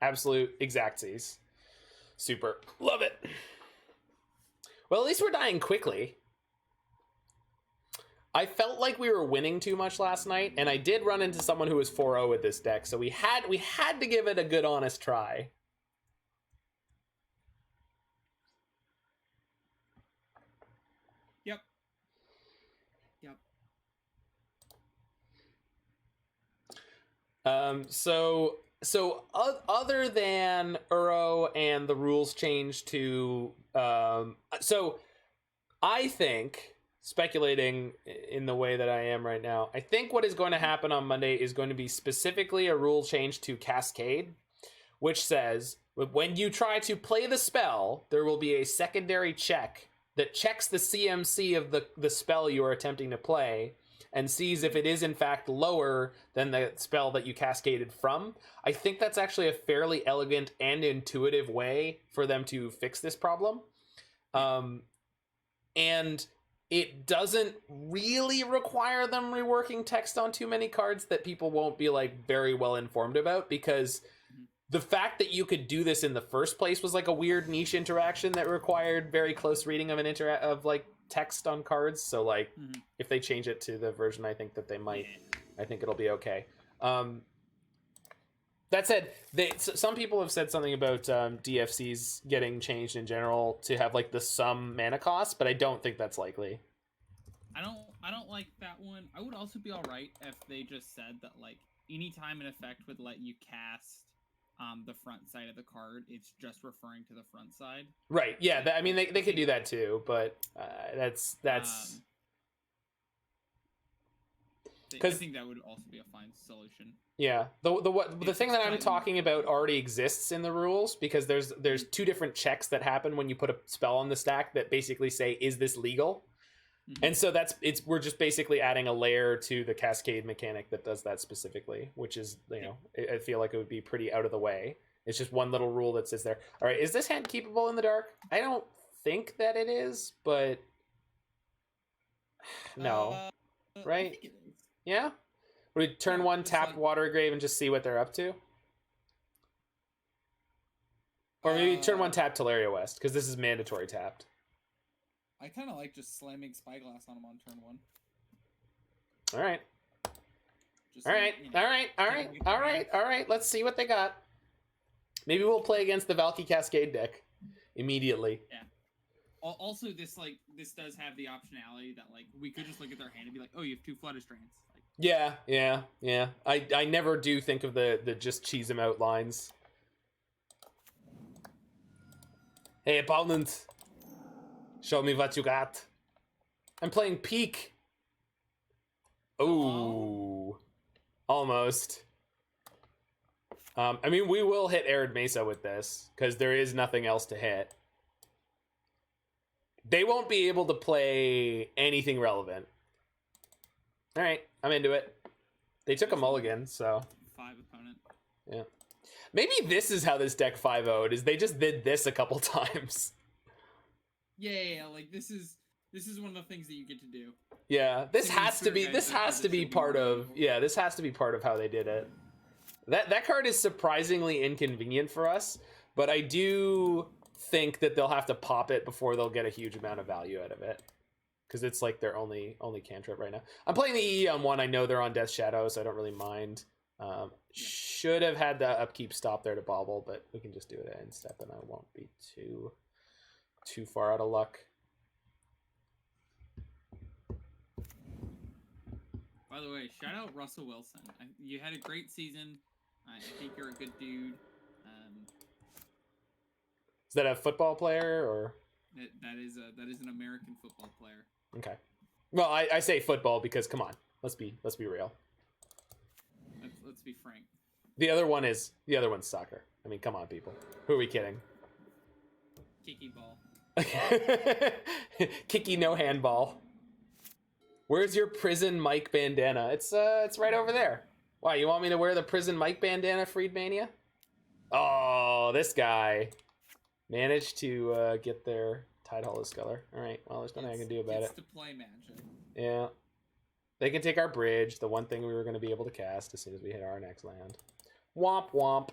Absolute exactsies. Super. Love it. Well, at least we're dying quickly. I felt like we were winning too much last night, and I did run into someone who was 4-0 with this deck, so we had to give it a good, honest try. Yep. So other than Uro and the rules change to so I think, speculating in the way that I am right now, I think what is going to happen on Monday is going to be specifically a rule change to Cascade, which says when you try to play the spell, there will be a secondary check that checks the CMC of the spell you are attempting to play and sees if it is in fact lower than the spell that you cascaded from. I think that's actually a fairly elegant and intuitive way for them to fix this problem. And it doesn't really require them reworking text on too many cards that people won't be like very well informed about, because the fact that you could do this in the first place was like a weird niche interaction that required very close reading of of like text on cards. So like if they change it to the version I think that they might, I think it'll be okay. That said, some people have said something about DFCs getting changed in general to have like the sum mana cost, but I don't think that's likely. I don't like that one. I would also be alright if they just said that like anytime an effect would let you cast the front side of the card, it's just referring to the front side. Right. Yeah. I mean, they could do that too, but that's. I think that would also be a fine solution. Yeah. The thing that I'm talking about already exists in the rules, because there's two different checks that happen when you put a spell on the stack that basically say, is this legal? And so we're just basically adding a layer to the Cascade mechanic that does that specifically, which is, I feel like it would be pretty out of the way. It's just one little rule that sits there. All right, is this hand keepable in the dark? I don't think that it is, but no, right? I think it is. Yeah. Would we turn one, tap Watery Grave, and just see what they're up to? Or maybe turn one, tap Tolaria West, because this is mandatory tapped. I kind of like just slamming Spyglass on him on turn 1. All right. Just All right. Let's see what they got. Maybe we'll play against the Valky Cascade deck immediately. Yeah. Also, this does have the optionality that like we could just look at their hand and be like, oh, you have 2 Flutter Strands. Like, yeah. I never do think of the just cheese them out lines. Hey, opponent. Show me what you got. I'm playing Peak. Ooh. Almost. I mean, we will hit Arid Mesa with this, because there is nothing else to hit. They won't be able to play anything relevant. Alright, I'm into it. They took a mulligan, so... 5 opponent. Yeah. Maybe this is how this deck 5-0'd, is they just did this a couple times. Yeah, like this is one of the things that you get to do. Yeah, this has to be part of how they did it. That card is surprisingly inconvenient for us, but I do think that they'll have to pop it before they'll get a huge amount of value out of it, because it's like their only cantrip right now. I'm playing the EE on 1. I know they're on Death Shadow, so I don't really mind. Should have had the upkeep stop there to Bauble, but we can just do it at end step, and I won't be too far out of luck. By the way, shout out Russell Wilson. You had a great season. I think you're a good dude. Is that a football player or? That is an American football player. Okay. Well, I say football because come on, let's be real. Let's be frank. The other one's soccer. I mean, come on, people. Who are we kidding? Kiki ball. Kiki no handball. Where's your prison Mike bandana? It's right over there. Why, you want me to wear the prison Mike bandana, Freedmania? Oh, this guy managed to get their Tide Hollow Sculler. All right, well, there's nothing I can do about it. To play magic. Yeah. They can take our bridge, the one thing we were going to be able to cast as soon as we hit our next land. Womp womp.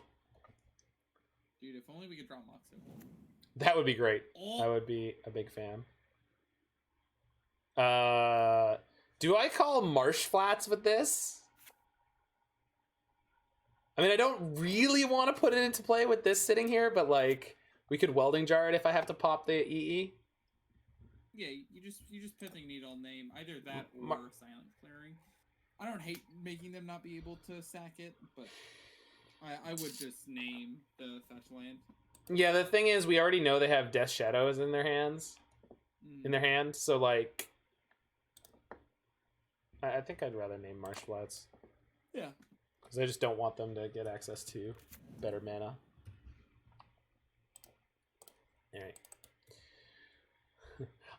Dude, if only we could draw Moxo. That would be great. Oh. I would be a big fan. Do I call Marsh Flats with this? I mean, I don't really want to put it into play with this sitting here, but like, we could Welding Jar it if I have to pop the EE. Yeah, you just Pithing Needle name either that or Silent Clearing. I don't hate making them not be able to sack it, but I would just name the fetch land. Yeah, the thing is, we already know they have Death Shadows in their hands, so like, I think I'd rather name Marsh Flats. Yeah. Because I just don't want them to get access to better mana. Alright.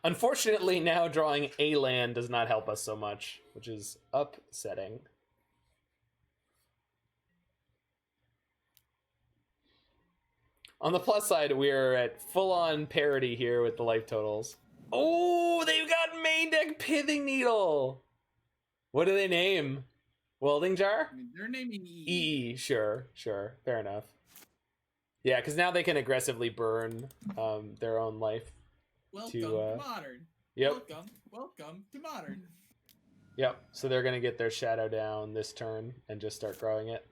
Unfortunately, now drawing a land does not help us so much, which is upsetting. On the plus side, we're at full-on parity here with the life totals. Oh, they've got main deck Pithing Needle! What do they name? Welding Jar? I mean, they're naming EE, sure, fair enough. Yeah, because now they can aggressively burn their own life. Welcome to Modern. Yep. Welcome to Modern. Yep, so they're going to get their Shadow down this turn and just start growing it.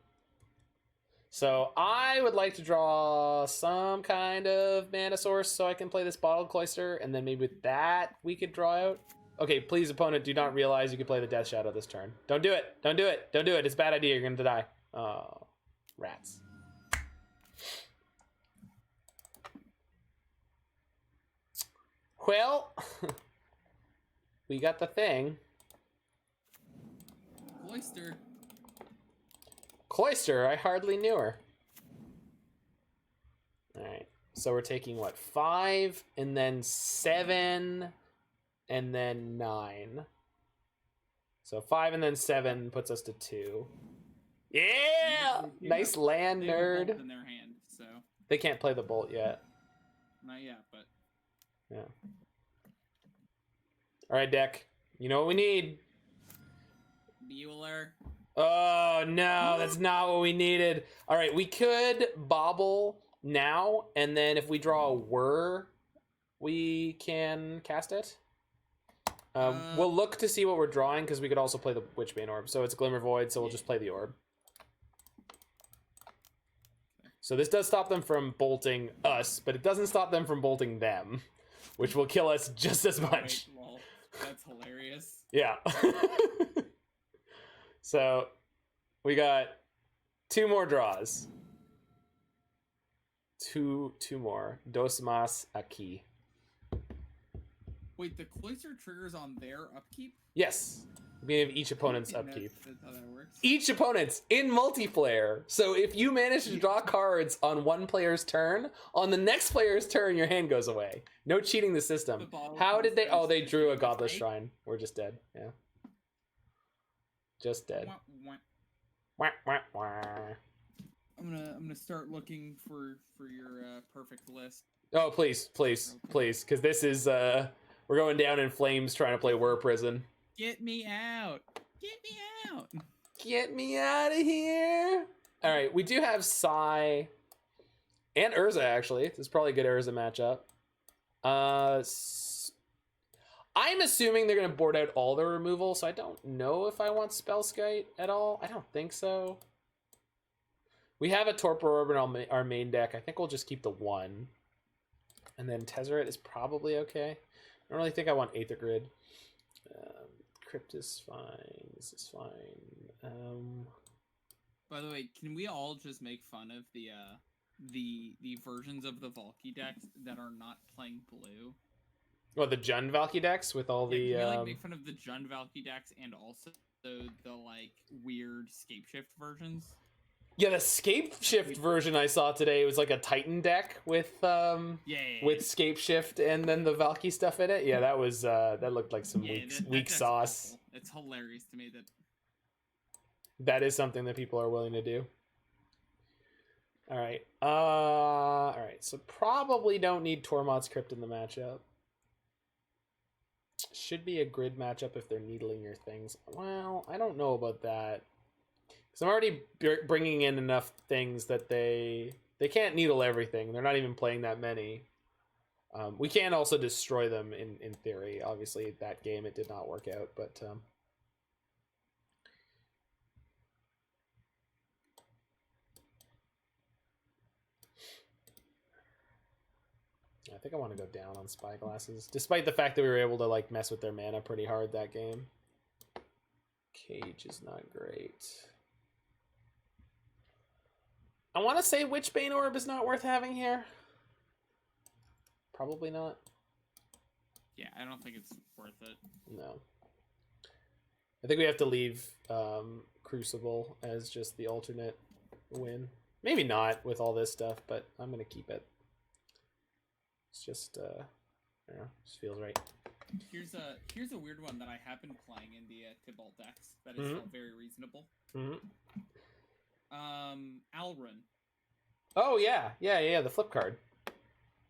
So I would like to draw some kind of mana source so I can play this Bottled Cloister, and then maybe with that we could draw out. Okay, please, opponent, do not realize you can play the Death Shadow this turn. Don't do it. Don't do it. Don't do it. It's a bad idea. You're going to die. Oh, rats. Well, we got the thing. Cloister. Cloister, I hardly knew her. Alright, so we're taking, what, 5, and then 7, and then 9. So 5 and then 7 puts us to 2. Yeah! Nice land, nerd. In their hand, so. They can't play the bolt yet. Not yet, but. Yeah. Alright, deck. You know what we need? Bueller. Oh, no, that's not what we needed. All right, we could Bauble now, and then if we draw a Whir, we can cast it. We'll look to see what we're drawing, because we could also play the Witchbane Orb. So it's Glimmervoid, so we'll just play the Orb. So this does stop them from bolting us, but it doesn't stop them from bolting them, which will kill us just as much. Wait, lol. That's hilarious. Yeah. So we got 2 more draws. Two more. Dos más aquí. Wait, the Cloister triggers on their upkeep? Yes. We have each opponent's upkeep. That's how that works. Each opponent's in multiplayer. So if you manage to draw cards on one player's turn, on the next player's turn, your hand goes away. No cheating the system. How did they? Oh, they drew a Godless Shrine. We're just dead. Yeah. Just dead. Wah, wah, wah. I'm gonna start looking for your perfect list. Oh, please, because this is we're going down in flames trying to play Whir Prison. Get me out! Get me out! Get me out of here! All right, we do have Psy and Urza actually. This is probably a good Urza matchup. I'm assuming they're going to board out all their removal, so I don't know if I want Spellskite at all. I don't think so. We have a Torpor Orb in our main deck. I think we'll just keep the 1. And then Tezzeret is probably okay. I don't really think I want Aether Grid. Crypt is fine. This is fine. By the way, can we all just make fun of the versions of the Valky decks that are not playing blue? Well, the Jund Valky decks with all the. Can we like make fun of the Jund Valky decks and also the like weird scape shift versions? Yeah, the scape shift version I saw today was like a Titan deck with with scape shift and then the Valky stuff in it. Yeah, that was that looked like some weak sauce. Awful. It's hilarious to me that is something that people are willing to do. All right. So probably don't need Tormod's Crypt in the matchup. Should be a grid matchup if they're needling your things. Well, I don't know about that. Because I'm already bringing in enough things that they can't needle everything. They're not even playing that many. We can also destroy them in theory. Obviously, that game it did not work out, but I think I want to go down on Spyglasses, despite the fact that we were able to like mess with their mana pretty hard that game. Cage is not great. I want to say Witchbane Orb is not worth having here. Probably not. Yeah, I don't think it's worth it. No. I think we have to leave Crucible as just the alternate win. Maybe not with all this stuff, but I'm going to keep it. It's just, I don't know, just feels right. Here's a weird one that I have been playing in the Tibalt decks that is still very reasonable. Alrun. Oh yeah, the flip card.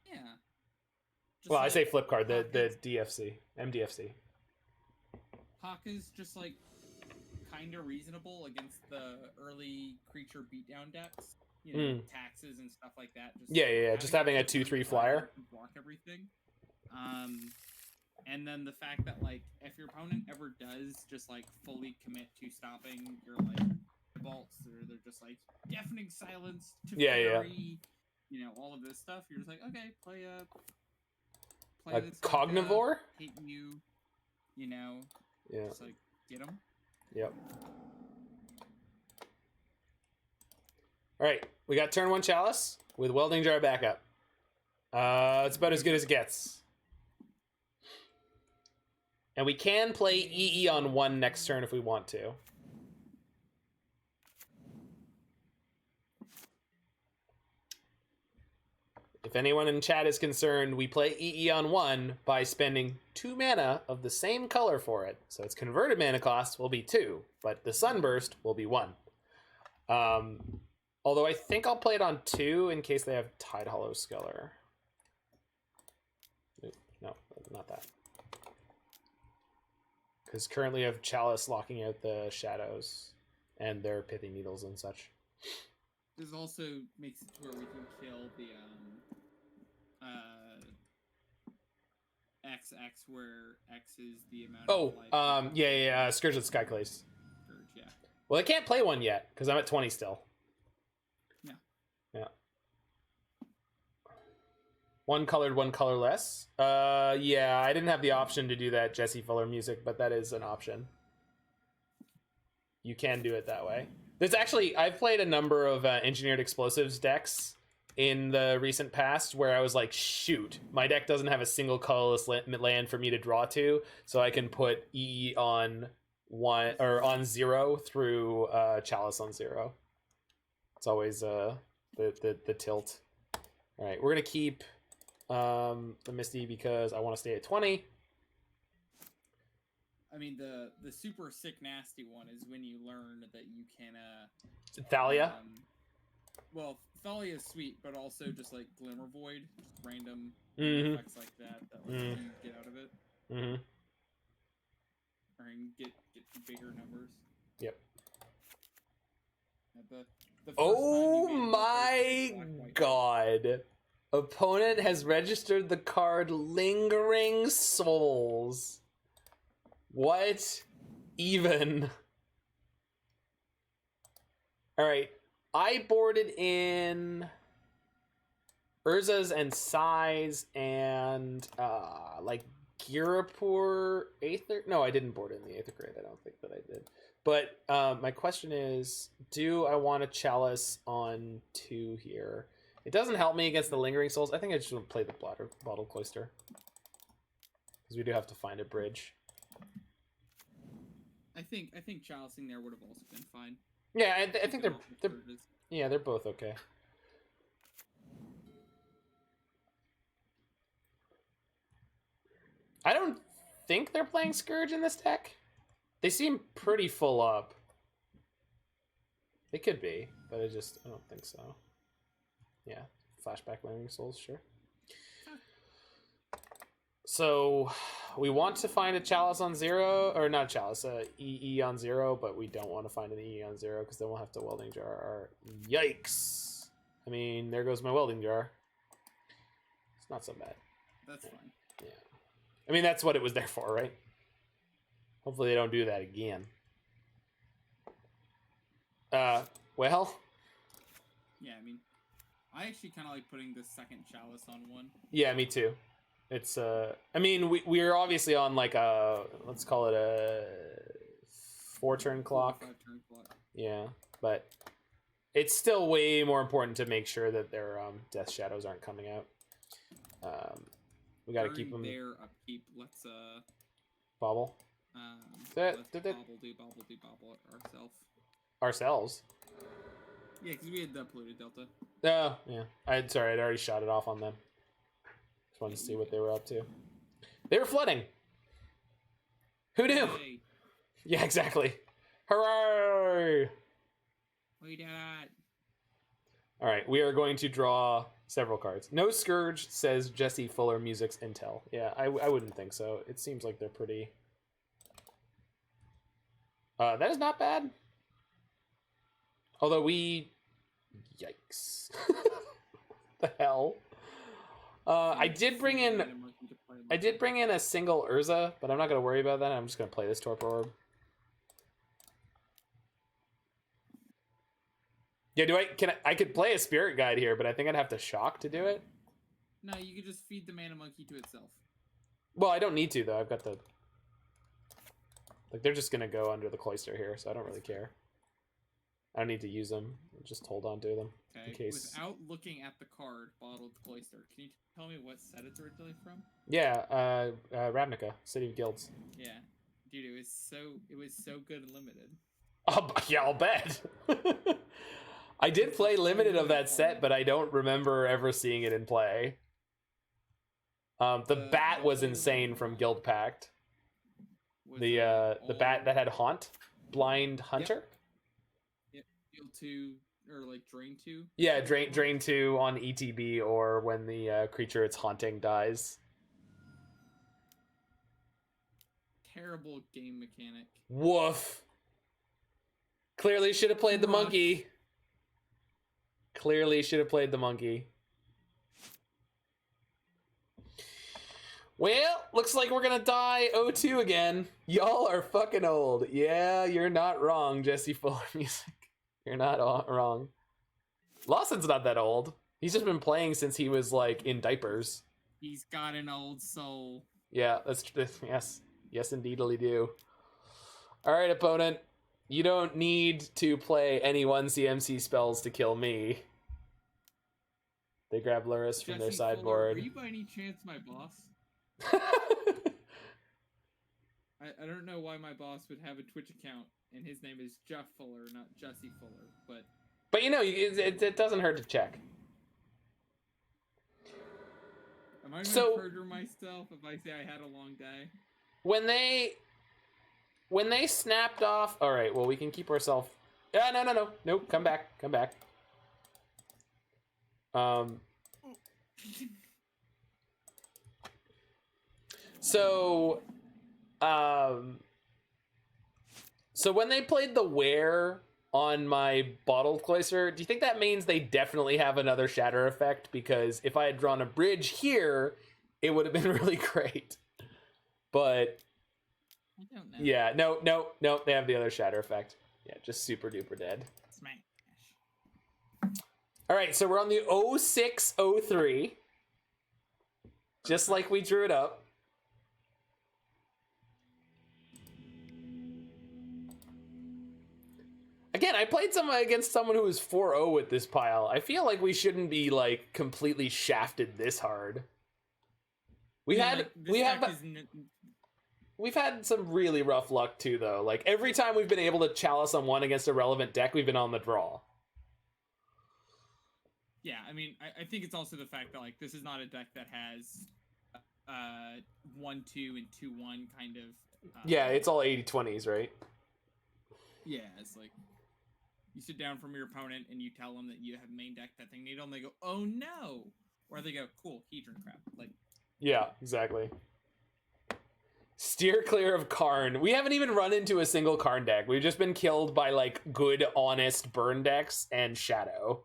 Yeah. Just well, like, I say flip card, the DFC, MDFC. Haka's just like kind of reasonable against the early creature beatdown decks. You know, taxes and stuff like that. Just just having a 2/3 flyer. Block everything. And then the fact that like if your opponent ever does just like fully commit to stopping your like bolts, or they're just like deafening silence to fury, you know, all of this stuff. You're just like, okay, play this Cognivore, hate you know, just like get them. Yep. All right, we got turn 1 Chalice with Welding Jar backup. It's about as good as it gets. And we can play EE on 1 next turn if we want to. If anyone in chat is concerned, we play EE on 1 by spending 2 mana of the same color for it. So its converted mana cost will be 2, but the Sunburst will be 1. Although I think I'll play it on 2 in case they have Tide Hollow Sculler. No, not that. Because currently I have Chalice locking out the shadows and their Pithing Needles and such. This also makes it to where we can kill the XX, where X is the amount of life. Scourge of Skyclays. Scourge, yeah. Well, I can't play one yet because I'm at 20 still. Yeah. One colored, one colorless. I didn't have the option to do that Jesse Fuller music, but that is an option. You can do it that way. There's actually, I've played a number of Engineered Explosives decks in the recent past where I was like, shoot, my deck doesn't have a single colorless land for me to draw to, so I can put E on 1 or on 0 through Chalice on 0. It's always the tilt. All right, we're gonna keep the Misty because I want to stay at 20. I mean, the super sick nasty one is when you learn that you can Thalia. Well, Thalia is sweet, but also just like Glimmervoid, just random effects like that like, you get out of it. Or get bigger numbers. Yep. The oh my god! Opponent has registered the card Lingering Souls. What even? Alright, I boarded in Urza's and Sai's and like Ghirapur Aether. No, I didn't board in the Aether Grade. I don't think that I did. But my question is, do I want a Chalice on 2 here? It doesn't help me against the Lingering Souls. I think I just want to play the Bottled Cloister. Because we do have to find a bridge. I think Chalicing there would have also been fine. Yeah, I think they're both okay. I don't think they're playing Scourge in this deck. They seem pretty full up. They could be, but I don't think so. Yeah, flashback Flaming Souls, sure. So, we want to find a Chalice on 0, or not Chalice, EE on 0, but we don't want to find an EE on 0, because then we'll have to Welding Jar. Yikes! I mean, there goes my Welding Jar. It's not so bad. That's fine. Yeah. I mean, that's what it was there for, right? Hopefully they don't do that again. Well? Yeah, I mean, I actually kind of like putting the second Chalice on one. Yeah, me too. It's, I mean, we're obviously on, like, let's call it a 4-turn clock. 5-turn clock. Yeah, but it's still way more important to make sure that their, Death Shadows aren't coming out. We gotta keep them... their upkeep, let's, Bauble? let's Bauble ourselves. Ourselves? Yeah, because we had the Polluted Delta. Oh, yeah. I'd already shot it off on them. Just wanted to see what they were up to. They were flooding! Who knew? Hey. Yeah, exactly. Hooray! We did it. Alright, we are going to draw several cards. No Scourge, says Jesse Fuller Music's Intel. Yeah, I wouldn't think so. It seems like they're pretty... that is not bad. Although we... Yikes. The hell? I did bring in a single Urza, but I'm not going to worry about that. I'm just going to play this Torpor Orb. Yeah, I could play a Spirit Guide here, but I think I'd have to shock to do it. No, you could just feed the Mana Monkey to itself. Well, I don't need to, though. I've got the... Like, they're just going to go under the Cloister here, so I don't really care. I don't need to use them. I'll just hold on to them. Okay, in case... without looking at the card, Bottled Cloister, can you tell me what set it's originally from? Yeah, Ravnica, City of Guilds. Yeah. Dude, it was so good and limited. Yeah, I'll bet. I did play limited of that set, but I don't remember ever seeing it in play. The bat was insane from Guild Pact. The bat that had Haunt, Blind Hunter. Yep. Deal 2 or like Drain 2. Yeah, drain 2 on ETB or when the creature it's haunting dies. Terrible game mechanic. Woof. Clearly should have played the monkey. Clearly should have played the monkey. Well, looks like we're gonna die 0-2 again. Y'all are fucking old. Yeah, you're not wrong, Jesse Fuller Music. You're not wrong. Lawson's not that old. He's just been playing since he was, like, in diapers. He's got an old soul. Yeah, that's yes. Yes, indeedly do. Alright, opponent. You don't need to play any 1 CMC spells to kill me. They grab Luris from their sideboard. Are you by any chance my boss? I don't know why my boss would have a Twitch account, and his name is Jeff Fuller, not Jesse Fuller, but... But you know, it doesn't hurt to check. Am I going to perjure myself if I say I had a long day? When they snapped off... Alright, well, we can keep ourselves... No. Nope, come back. So when they played the Whir on my Bottled Cloister, do you think that means they definitely have another Shatter effect? Because if I had drawn a bridge here, it would have been really great. But I don't know. Yeah, no, they have the other Shatter effect. Yeah, just super duper dead. Smash. All right, so we're on the 06-03. Just like we drew it up. Again, I played against someone who was 4-0 with this pile. I feel like we shouldn't be, like, completely shafted this hard. We've Yeah, had like, this we deck have is we've had some really rough luck too, though. Like every time we've been able to chalice on one against a relevant deck, we've been on the draw. Yeah, I mean, I think it's also the fact that like this is not a deck that has 1-2 and 2-1 kind of. Yeah, it's all 80-20s, right? Yeah, it's like you sit down from your opponent and you tell them that you have main deck Pithing Needle, and they go, "Oh no," or they go, "Cool, Hedron crap." Like, Yeah, exactly. Steer clear of Karn. We haven't even run into a single Karn deck. We've just been killed by like good, honest burn decks and Shadow.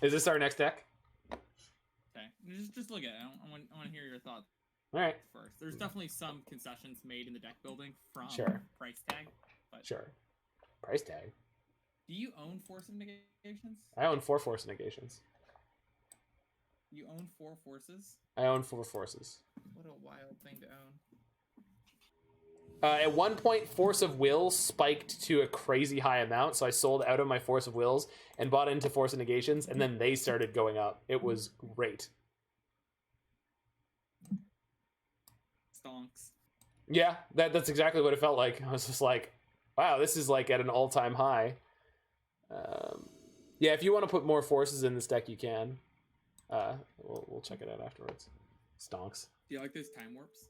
Is this our next deck? okay, just look at it. I want to hear your thoughts All right. first. There's definitely some concessions made in the deck building from Sure. price tag. But Sure. Price tag. do you own Force of Negations? I own 4 Force Negations. You own 4 forces? I own 4 Forces. What a wild thing to own. At one point, Force of Will spiked to a crazy high amount, so I sold out of my Force of Wills and bought into Force of Negations, and then they started going up. It was great. Stonks. Yeah, that's exactly what it felt like. I was just like, wow, this is like at an all-time high. Yeah, if you want to put more forces in this deck, you can. We'll check it out afterwards. Stonks. Do you like those time warps?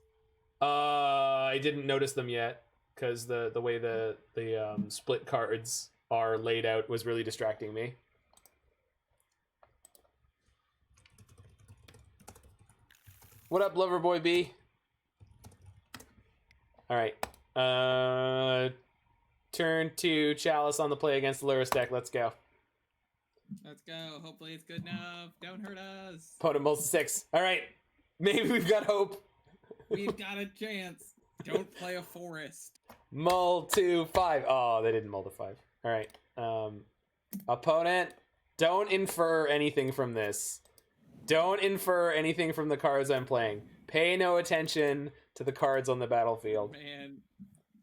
I didn't notice them yet because the way the split cards are laid out was really distracting me. What up, Loverboy B? All right. Turn 2, Chalice on the play against the Luris deck. Let's go. Let's go. Hopefully it's good enough. Don't hurt us. Opponent multi 6. All right. Maybe we've got hope. We've got a chance. Don't play a forest. Mull to 5. Oh, they didn't mull to 5. All right. Opponent, don't infer anything from this. Don't infer anything from the cards I'm playing. Pay no attention to the cards on the battlefield. Man,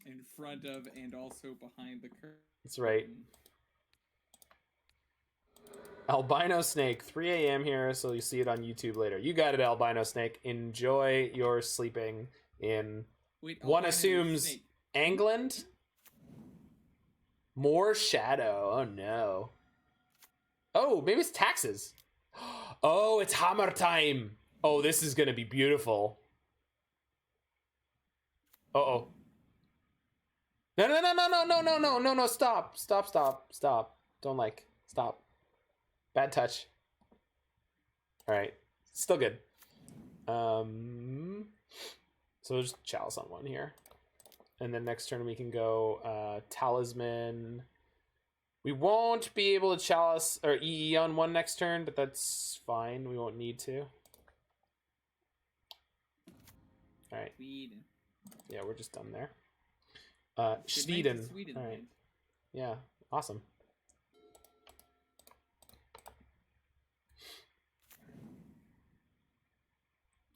in front of and also behind the curtain. That's right. Albino Snake, 3 a.m. here, so you see it on YouTube later. You got it, Albino Snake. Enjoy your sleeping in... Wait, one Albino assumes Snake. England? More Shadow. Oh, no. Oh, maybe it's taxes. Oh, it's hammer time. Oh, this is going to be beautiful. Uh-oh. No, stop. Don't like. Stop. Bad touch. All right. Still good. So there's Chalice on one here. And then next turn we can go Talisman. We won't be able to Chalice or EE on one next turn, but that's fine. We won't need to. All right. Sweden. Yeah, we're just done there. Good night to Sweden. Sweden. All right. Yeah, awesome.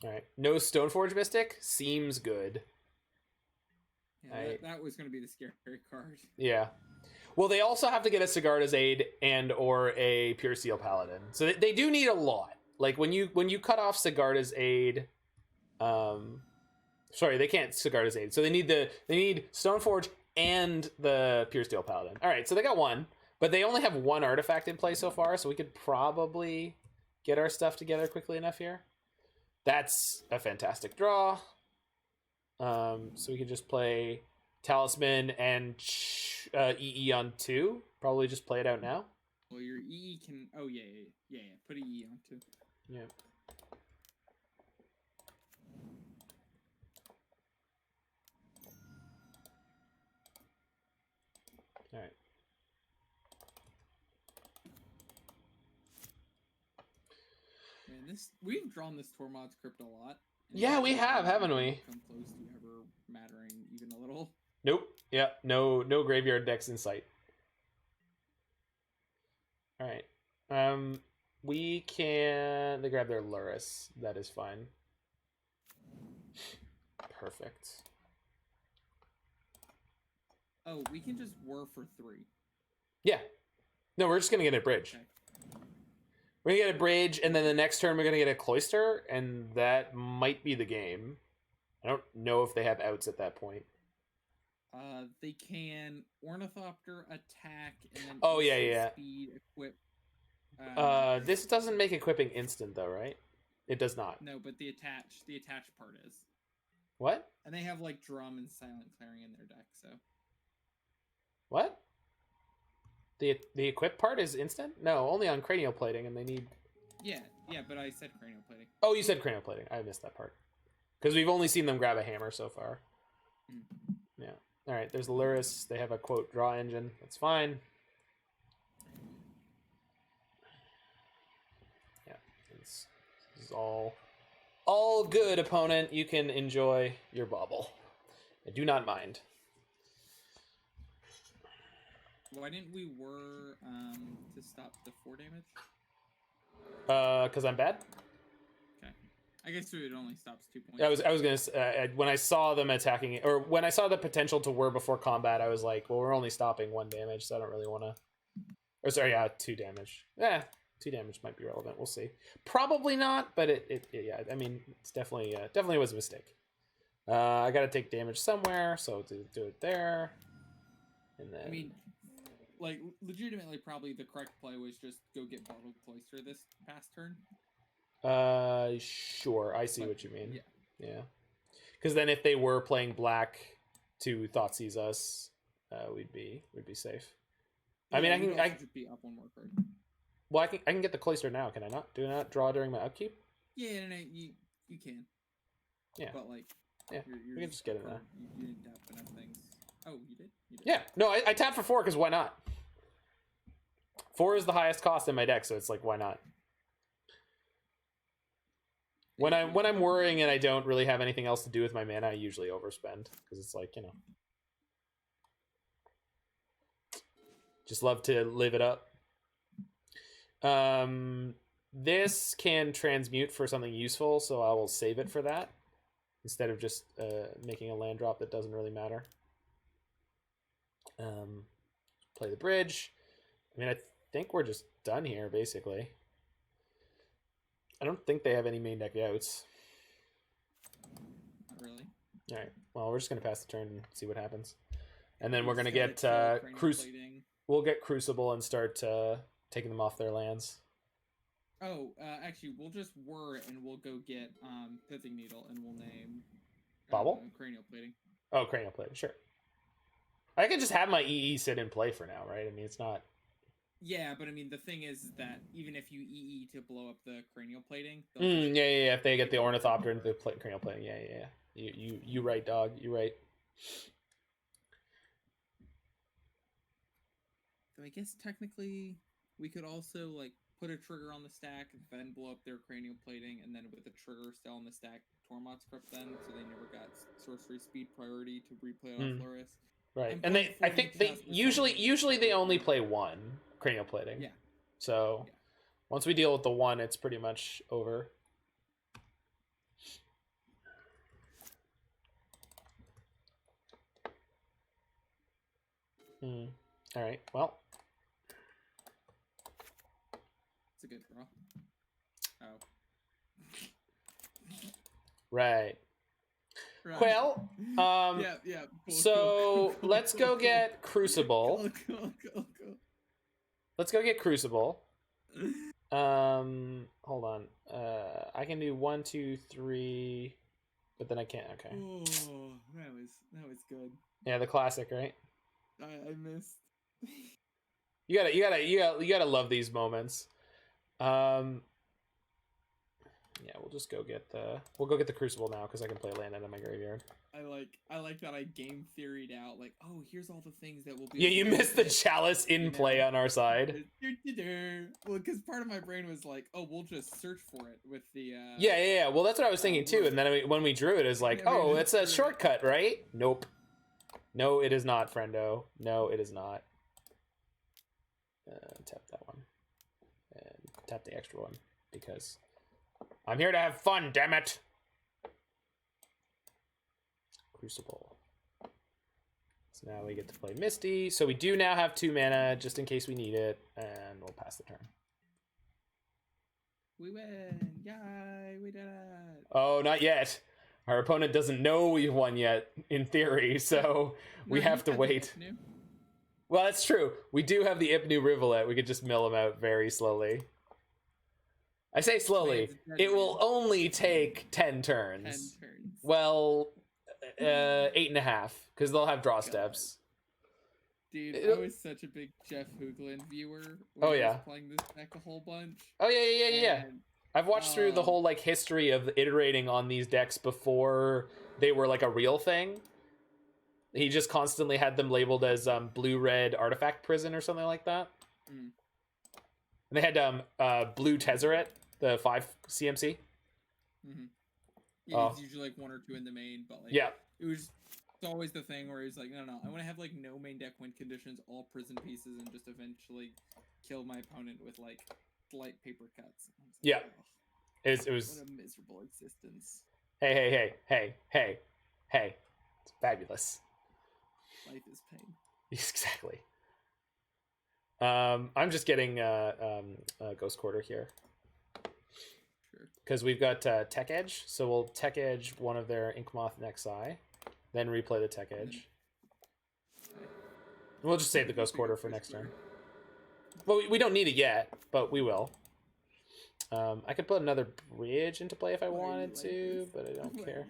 All right. No Stoneforge Mystic seems good. Yeah, that was going to be the scary card. Yeah. Well, they also have to get a Sigarda's Aid and or a Pure Steel Paladin. So they do need a lot. Like when you cut off Sigarda's Aid, sorry, they can't Sigarda's Aid. So they need Stoneforge and the Pure Steel Paladin. All right, so they got one, but they only have one artifact in play so far, so we could probably get our stuff together quickly enough here. That's a fantastic draw. So we could just play Talisman and EE on 2. Probably just play it out now. Well, your EE can... Oh, yeah. Put an EE on 2. Yeah. All right. Man, we've drawn this Tormod's Crypt a lot. Yeah, we have, haven't we? Come close to ever mattering even a little. Nope. Yeah, no graveyard decks in sight. All right. We can... They grab their Luris. That is fine. Perfect. Oh, we can just Whir for 3. Yeah. No, we're just going to get a bridge. Okay. We're gonna get a bridge, and then the next turn we're gonna get a cloister, and that might be the game. I don't know if they have outs at that point. They can Ornithopter, attack, and then Oh, yeah. speed, equip. This doesn't make equipping instant though, right? It does not. No, but the attach part is. What? And they have like drum and silent clearing in their deck, so. What? The equip part is instant? No, only on cranial plating, and they need. Yeah, but I said cranial plating. Oh, you said cranial plating. I missed that part because we've only seen them grab a hammer so far. Yeah. All right. There's Luris. They have a quote draw engine. That's fine. Yeah. This is all good, opponent. You can enjoy your bauble. I do not mind. Why didn't we Whir to stop the 4 damage? Because I'm bad. Okay, I guess it only stops 2 points. I was gonna when I saw them attacking it, or when I saw the potential to Whir before combat, I was like, well, we're only stopping 1 damage, so I don't really want to. Or sorry, yeah, 2 damage. Yeah, 2 damage might be relevant. We'll see. Probably not, but it yeah. I mean, it's definitely was a mistake. I got to take damage somewhere, so do it there, and then. I mean. Like, legitimately, probably the correct play was just go get Bottled Cloister this past turn. Sure. I see what you mean. Yeah. Yeah. Because then if they were playing black to Thoughtseize us, we'd be safe. Yeah, I mean, I can just be up 1 more card. Well, I can get the Cloister now. Can I not? Do I not draw during my upkeep? Yeah, no, you can. Yeah. But like, yeah, we can just get it now. You didn't tap enough things. Oh, you did? Yeah. No, I tapped for 4 because why not? 4 is the highest cost in my deck, so it's like, why not? When I'm worrying and I don't really have anything else to do with my mana, I usually overspend because it's like, you know, just love to live it up. This can transmute for something useful, so I will save it for that instead of just making a land drop that doesn't really matter. Play the bridge. I mean, I think we're just done here, basically. I don't think they have any main deck outs. Not really. All right. Well, we're just gonna pass the turn and see what happens, and then we're gonna Just get gotta kill Crucible. plating. We'll get Crucible and start taking them off their lands. Oh, actually, we'll just Whir and we'll go get Pithing Needle and we'll name Bauble? cranial plating. Oh, cranial plating, sure. I can just have my EE sit in play for now, right? I mean, it's not. Yeah, but I mean, the thing is that even if you EE to blow up the cranial plating, Yeah. If they get the Ornithopter into the cranial plating, yeah. You right, dog. You right. So I guess technically we could also like put a trigger on the stack, then blow up their cranial plating, and then with the trigger still on the stack, Tormod's Crypt then, so they never got sorcery speed priority to replay off Luris. Right, and I think they usually they only play 1 cranial plating. Yeah. So once we deal with the 1, it's pretty much over. All right. Well, it's a good draw. Oh. Right. Right. Well, yeah. Cool, so cool. let's go get Crucible. Cool. Let's go get Crucible. Hold on. I can do 1, 2, 3, but then I can't. Okay. Oh, that was good. Yeah, the classic, right? I missed. You gotta love these moments. Yeah, we'll just go get the Crucible now because I can play land out of my graveyard. I like that I game theoried out like, oh, here's all the things that will be. Yeah, you missed the Chalice in play on our side. Well, because part of my brain was like, oh, we'll just search for it with the. Yeah. Well, that's what I was thinking too. And then when we drew it, it's like, oh, it's a shortcut, right? Nope. No, it is not, friendo. No, it is not. Tap that one. And tap the extra one because I'm here to have fun, damn it. Crucible. So now we get to play Misty. So we do now have 2 mana just in case we need it, and we'll pass the turn. We win! Yay! We did it! Oh, not yet. Our opponent doesn't know we've won yet, in theory, so we have to wait. Well, that's true. We do have the Ipnu Rivulet. We could just mill him out very slowly. I say slowly. It will only take 10 turns. 10 turns. Well, 8.5, because they'll have draw steps. Dude, I was such a big Jeff Hoogland viewer when I was playing this deck a whole bunch. Oh, yeah. I've watched through the whole like history of iterating on these decks before they were like a real thing. He just constantly had them labeled as blue-red artifact prison or something like that. And they had blue Tezzeret, the 5 CMC. Yeah, it's usually like 1 or 2 in the main, but like it was always the thing where he's like, no, I want to have like no main deck win conditions, all prison pieces, and just eventually kill my opponent with like light paper cuts. Like, it was what a miserable existence. Hey. It's fabulous. Life is pain. Exactly. I'm just getting Ghost Quarter here. Sure. Because we've got Tech Edge, so we'll Tech Edge one of their Inkmoth Nexi, then replay the Tech Edge. We'll just save the Ghost Quarter for next turn. Well, we don't need it yet, but we will. I could put another bridge into play if I wanted to, but I don't care.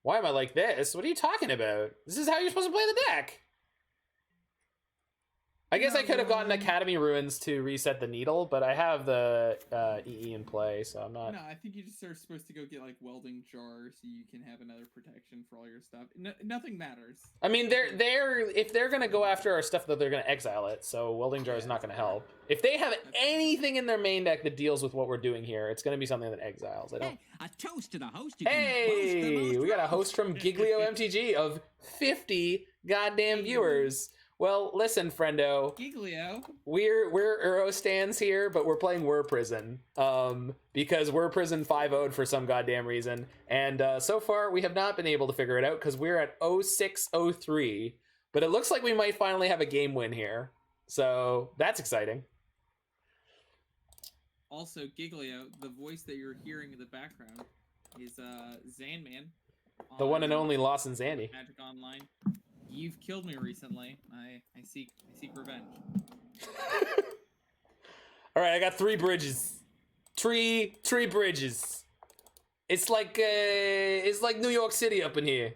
Why am I like this? What are you talking about? This is how you're supposed to play the deck. I guess I could have gotten Academy Ruins to reset the needle, but I have the EE in play, so I'm not... No, I think you just are supposed to go get, like, Welding Jar so you can have another protection for all your stuff. Nothing matters. I mean, if they're going to go after our stuff, though, they're going to exile it, so Welding Jar is not going to help. If they have anything in their main deck that deals with what we're doing here, it's going to be something that exiles. I don't... Hey, a toast to the host. Hey! We got a host from Giglio MTG of 50 goddamn viewers. Well, listen, friendo. Giglio. We're Uro stands here, but we're playing Whir Prison. Because Whir Prison 5-0'd for some goddamn reason. And so far, we have not been able to figure it out because we're at 06-03. But it looks like we might finally have a game win here. So that's exciting. Also, Giglio, the voice that you're hearing in the background is Zanman. The one and only Lawson Zandy. Magic Online. You've killed me recently. I seek revenge. All right, I got 3 bridges. Three bridges. It's like New York City up in here.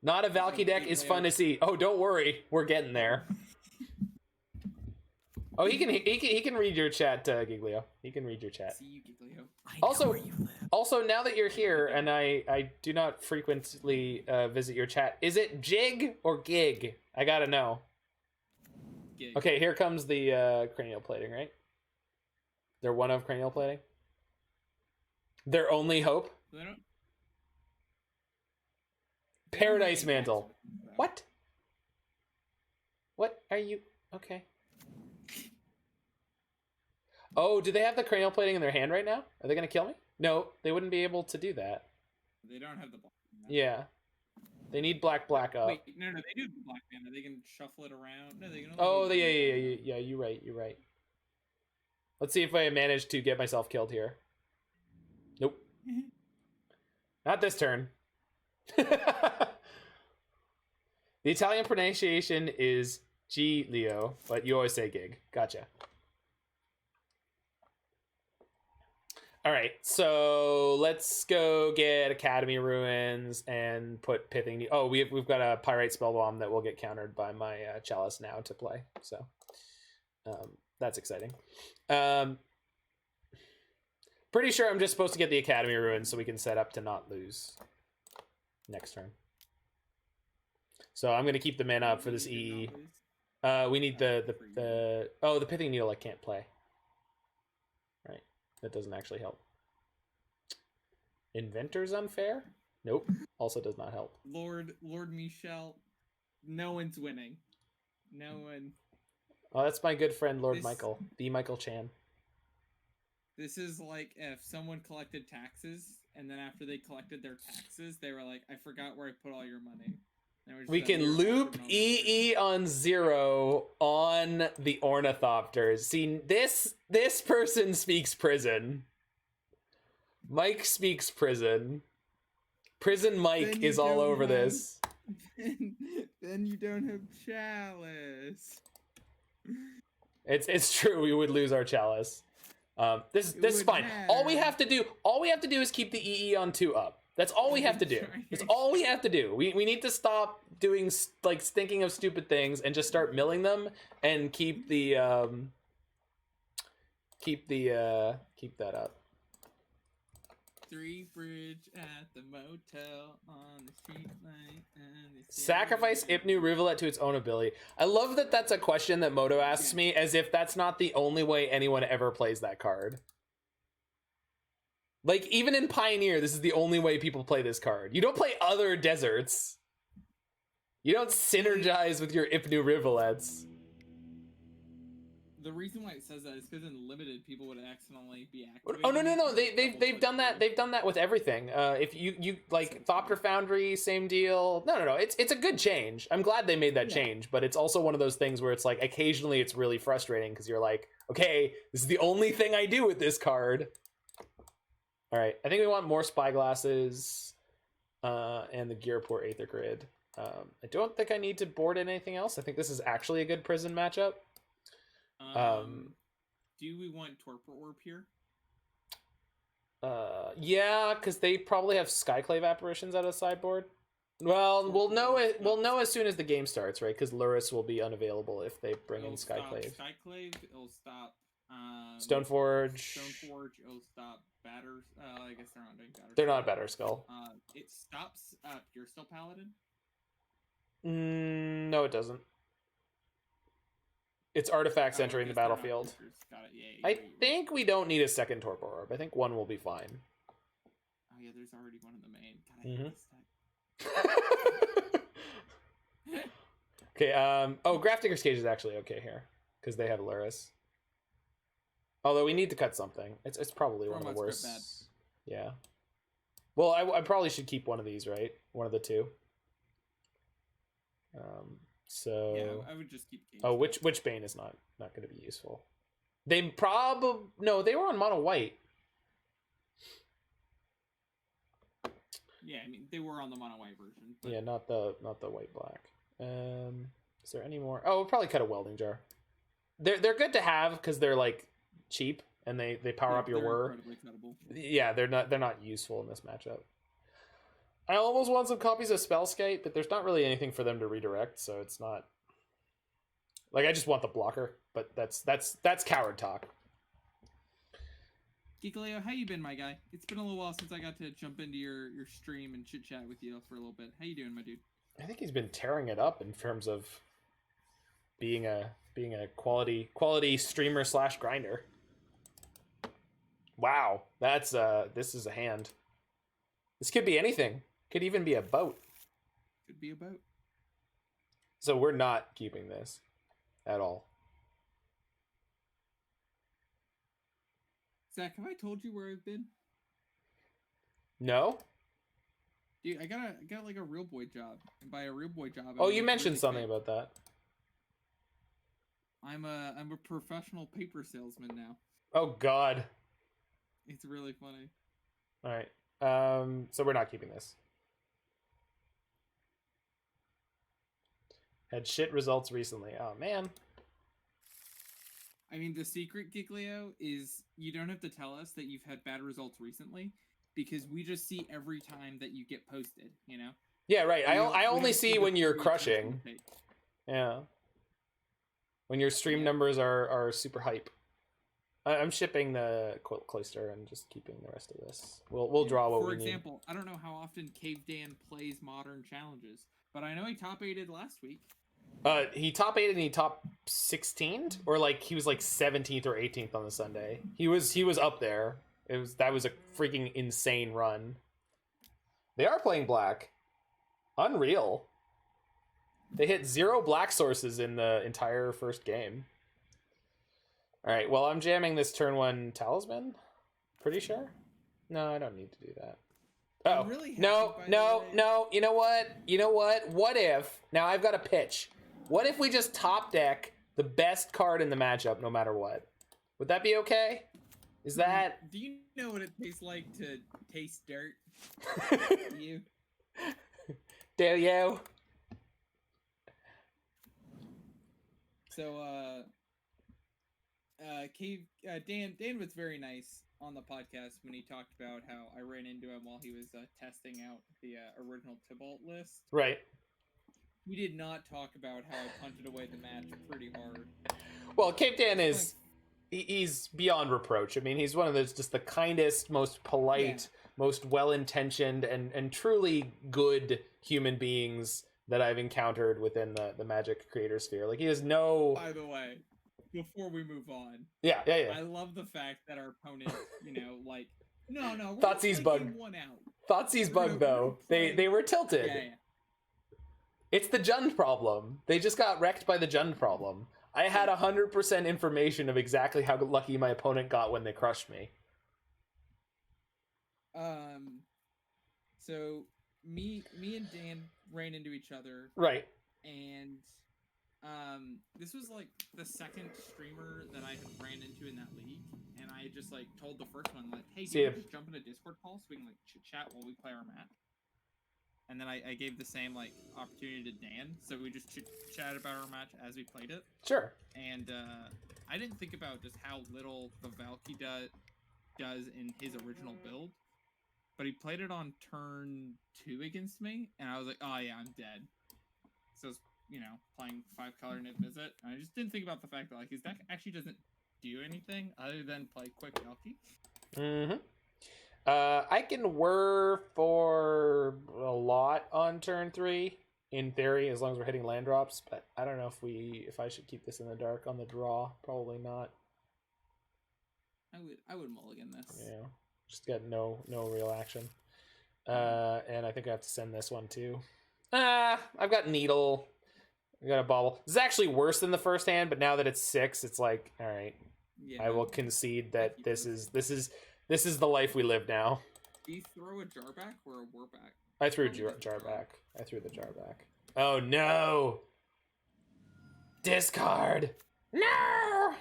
Not a Valky deck is fun to see. Oh, don't worry, we're getting there. Oh, he can read your chat, Giglio. He can read your chat. See you, Giglio. Also, now that you're here, and I do not frequently visit your chat, is it Jig or Gig? I gotta know. Gig. Okay, here comes the cranial plating, right? They're one of cranial plating? Their only hope? Paradise Mantle. What? What are you... Okay. Oh, do they have the cranial plating in their hand right now? Are they going to kill me? No, they wouldn't be able to do that. They don't have the black. Yeah. They need black up. Wait, no, they do have the black mana. They can shuffle it around. No, they can yeah, you're right. Let's see if I manage to get myself killed here. Nope. Not this turn. The Italian pronunciation is G, Leo, but you always say Gig. Gotcha. All right, so let's go get Academy Ruins and put Pithing Needle. Oh, we've got a Pyrite Spellbomb that will get countered by my Chalice now to play. So that's exciting. Pretty sure I'm just supposed to get the Academy Ruins so we can set up to not lose next turn. So I'm going to keep the mana up for this EE. We need the Pithing Needle I can't play. Right. That doesn't actually help. Inventors Unfair? Nope. Also does not help. Lord Michel, no one's winning. No one. Oh, that's my good friend Lord Michael. The Michael Chan. This is like if someone collected taxes, and then after they collected their taxes, they were like, I forgot where I put all your money. We can loop EE on 0 on the Ornithopters. See, this person speaks prison. Mike speaks prison. Prison Mike Then you is all don't over have- this. Then you don't have Chalice. It's true. We would lose our Chalice. This is would fine. All we matter. have to do is keep the EE on 2 up. That's all we have to do. That's all we have to do. We need to stop doing like thinking of stupid things and just start milling them and keep that up. 3 bridge at the motel on the street light and the Sacrifice Ipnu Rivulet to its own ability. I love that that's a question that Moto asks me as if that's not the only way anyone ever plays that card. Like, even in Pioneer, this is the only way people play this card. You don't play other deserts. You don't synergize with your Ipnu Rivulets. The reason why it says that is because in limited people would accidentally be activated. Oh no! They've done that. They've done that with everything. If you like Thopter Foundry, same deal. No. It's a good change. I'm glad they made that change, but it's also one of those things where it's like occasionally it's really frustrating because you're like, okay, this is the only thing I do with this card. All right, I think we want more Spyglasses, and the Ghirapur Aether Grid. I don't think I need to board in anything else. I think this is actually a good prison matchup. Do we want Torpor Orb here? Yeah, because they probably have Skyclave Apparitions out of sideboard. Well, we'll know it. We'll know as soon as the game starts, right? Because Luris will be unavailable if they bring in Skyclave. Skyclave. It'll stop. Stoneforge. It'll stop Batters. I guess they're not doing Batters. They're not Batter Skull. It stops. You're still Paladin. No, it doesn't. It's artifacts entering the battlefield. Got it. Yeah, I think we don't need a second Torpor Orb. I think one will be fine. Oh yeah, there's already one in the main. God, I hate this deck. Okay. Grafdigger's Cage is actually okay here because they have Luris. Although we need to cut something. It's probably one of the worst. Bad. Yeah. Well, I probably should keep one of these, right? One of the two. So yeah, I would just keep. Witchbane is not going to be useful. They they were on mono white. Yeah, I mean they were on the mono white version. But... Yeah, not the white black. Is there any more? Oh, we'll probably cut a Welding Jar. They're good to have because they're like cheap and they power up your Whir. Yeah, they're not useful in this matchup. I almost want some copies of Spellskite, but there's not really anything for them to redirect, so it's not like I just want the blocker, but that's coward talk. Geekaleo, how you been, my guy? It's been a little while since I got to jump into your stream and chit chat with you for a little bit. How you doing, my dude? I think he's been tearing it up in terms of being a quality streamer / grinder. Wow, that's this is a hand. This could be anything. Could even be a boat. Could be a boat. So we're not keeping this at all. Zach, have I told you where I've been? No? Dude, I got like a real boy job. And by a real boy job, oh, you mentioned something about that. I'm a professional paper salesman now. Oh God. It's really funny. All right. So we're not keeping this. Had shit results recently. Oh man. I mean, the secret, Giglio, is you don't have to tell us that you've had bad results recently because we just see every time that you get posted, you know? Yeah, right. I only see when you're crushing. Yeah. When your stream numbers are super hype. I'm shipping the Cloister and just keeping the rest of this. We'll draw what we need. For example, I don't know how often Cave Dan plays modern challenges, but I know he top 8'd last week. He top 8'd and he top 16'd, or like he was like 17th or 18th on the Sunday. He was up there. That was a freaking insane run. They are playing black. Unreal. They hit 0 black sources in the entire first game. All right, well, I'm jamming this turn 1 Talisman. Pretty sure? No, I don't need to do that. Oh, really no. You know what? What if, now I've got a pitch. What if we just top deck the best card in the matchup no matter what? Would that be okay? Is that... Do you know what it tastes like to taste dirt? You? Do you? So, Dan was very nice on the podcast when he talked about how I ran into him while he was testing out the original Tybalt list. Right. We did not talk about how I punted away the match pretty hard. Well, Cape Dan is... He's beyond reproach. I mean, he's one of those just the kindest, most polite, most well-intentioned, and truly good human beings that I've encountered within the Magic creator sphere. Like, he has no... By the way, before we move on... Yeah. I love the fact that our opponent, like... No, we're Thoughtseize bug. one out. Thoughtseize bug, though. They were tilted. Yeah. It's the Jund problem. They just got wrecked by the Jund problem. I had 100% information of exactly how lucky my opponent got when they crushed me. So me and Dan ran into each other. Right. And this was like the second streamer that I had ran into in that league, and I just like told the first one like, "Hey, do you just jump in a Discord call so we can like chit chat while we play our match?" And then I gave the same like opportunity to Dan, so we just chatted about our match as we played it. Sure. And I didn't think about just how little the Valky does in his original build, but he played it on turn 2 against me, and I was like, oh yeah, I'm dead. So it's, playing 5-color Nib Mizzet, and I just didn't think about the fact that like his deck actually doesn't do anything other than play quick Valky. Mm-hmm. I can whir for a lot on turn 3, in theory, as long as we're hitting land drops, but I don't know if I should keep this in the dark on the draw. Probably not. I would mulligan this. Yeah, just got no real action. And I think I have to send this one too. I've got Needle. I got a Bauble. This is actually worse than the first hand, but now that it's 6, it's like, all right. Yeah, I will concede that this is the life we live now. Do you throw a jar back or a war back? I threw jar back. I threw the jar back. Oh no! Discard! No!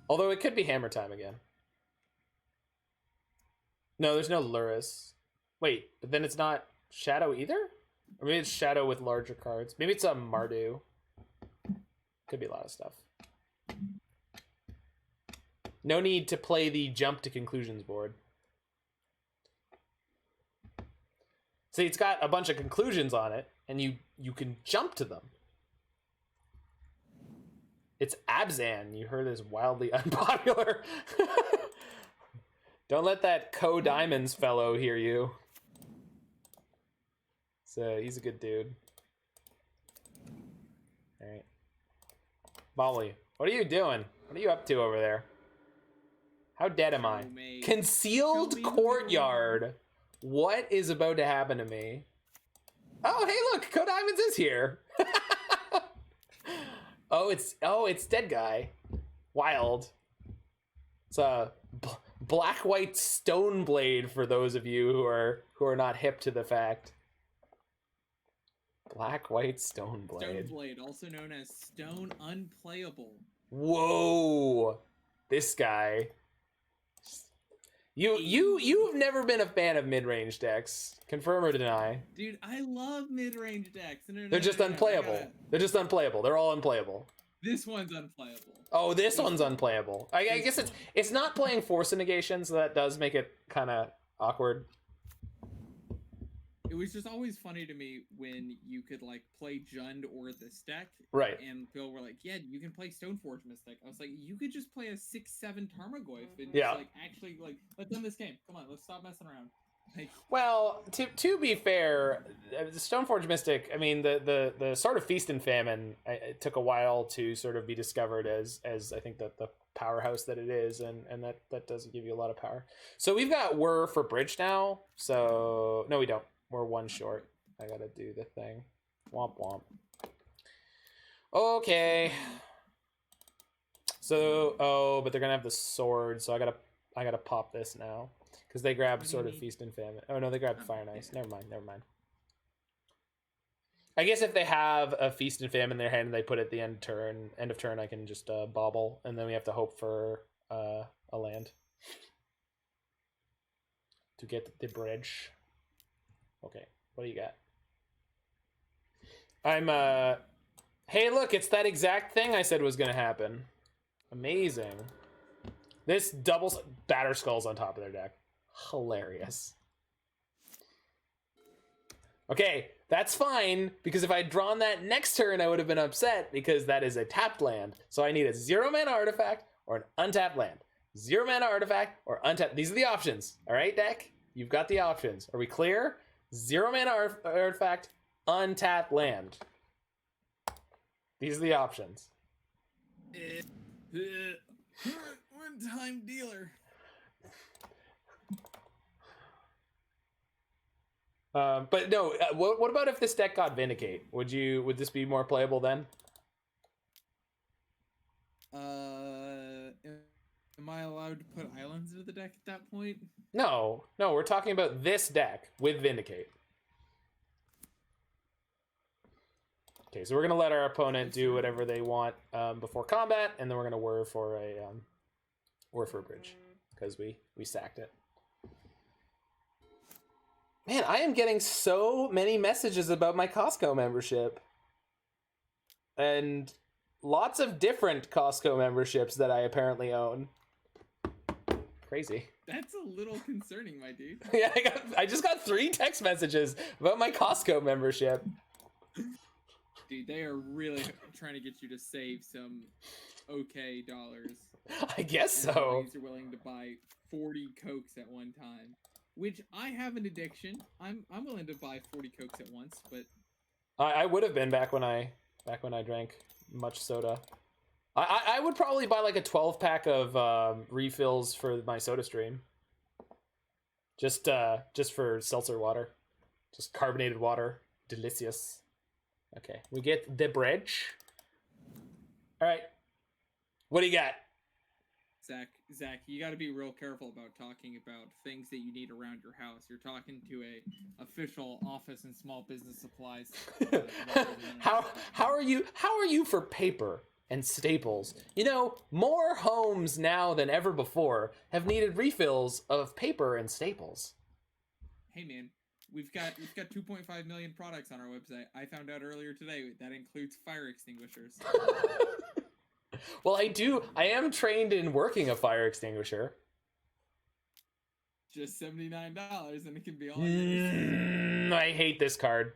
Although it could be hammer time again. No, there's no Luris. Wait, but then it's not Shadow either? Or maybe it's Shadow with larger cards. Maybe it's a Mardu. Could be a lot of stuff. No need to play the jump to conclusions board. See, it's got a bunch of conclusions on it, and you can jump to them. It's Abzan. You heard is wildly unpopular. Don't let that Co-Diamonds fellow hear you. So he's a good dude. All right. Molly, what are you doing? What are you up to over there? How dead am I? Concealed Courtyard. What is about to happen to me? Oh, hey, look, Co-Diamonds is here. Oh, it's dead guy. Wild. It's a black-white stone blade for those of you who are not hip to the fact. Black-white stone blade. Stone blade, also known as stone unplayable. Whoa, this guy. You've never been a fan of mid-range decks. Confirm or deny? Dude, I love mid-range decks. They're just unplayable. They're just unplayable. They're all unplayable. This one's unplayable. Oh, this one's unplayable. I guess it's not playing Force of Negation, so that does make it kind of awkward. It was just always funny to me when you could like play Jund or this deck, right? And people were like, "Yeah, you can play Stoneforge Mystic." I was like, "You could just play a 6/7 Tarmogoyf and just, like actually like let's end this game. Come on, let's stop messing around." Like, well, to be fair, the Stoneforge Mystic. I mean, the sort of Feast and Famine. It took a while to sort of be discovered as I think that the powerhouse that it is, and that does give you a lot of power. So we've got Whir for bridge now. So no, we don't. We're one short. I gotta do the thing. Womp womp. Okay. So, but they're gonna have the sword, so I gotta pop this now. Because they grabbed sort of Feast and Famine. Oh no, they grabbed Fire and Ice. Never mind. I guess if they have a Feast and Famine in their hand and they put it at the end of turn, I can just bauble, and then we have to hope for a land. to get the bridge. Okay, what do you got? Hey, look, it's that exact thing I said was gonna happen. Amazing. This doubles batter skulls on top of their deck. Hilarious. Okay, that's fine, because if I'd drawn that next turn, I would have been upset, because that is a tapped land. So I need a 0-mana artifact or an untapped land. 0-mana artifact or untapped. These are the options. All right, deck? You've got the options. Are we clear? 0-mana artifact, untapped land. These are the options. One-time dealer. But no, what about if this deck got Vindicate? Would this be more playable then? Am I allowed to put islands into the deck at that point? No, we're talking about this deck with Vindicate. Okay, so we're gonna let our opponent do whatever they want before combat, and then we're gonna whir for a bridge because we sacked it. Man, I am getting so many messages about my Costco membership, and lots of different Costco memberships that I apparently own. Crazy. That's a little concerning, my dude. Yeah, I just got 3 text messages about my Costco membership. Dude, they are really trying to get you to save some okay dollars. I guess and so. You're willing to buy 40 Cokes at one time, which I have an addiction. I'm willing to buy 40 Cokes at once, but I would have been back when I drank much soda. I would probably buy like a 12-pack of refills for my soda stream. Just for seltzer water. Just carbonated water. Delicious. Okay, we get the bridge. All right. What do you got? Zach, you got to be real careful about talking about things that you need around your house. You're talking to a official office and small business supplies. How are you for paper and staples? You know, more homes now than ever before have needed refills of paper and staples. Hey man, we've got 2.5 million products on our website. I found out earlier today that includes fire extinguishers. Well, I am trained in working a fire extinguisher. Just $79 and it can be all yours. I hate this card.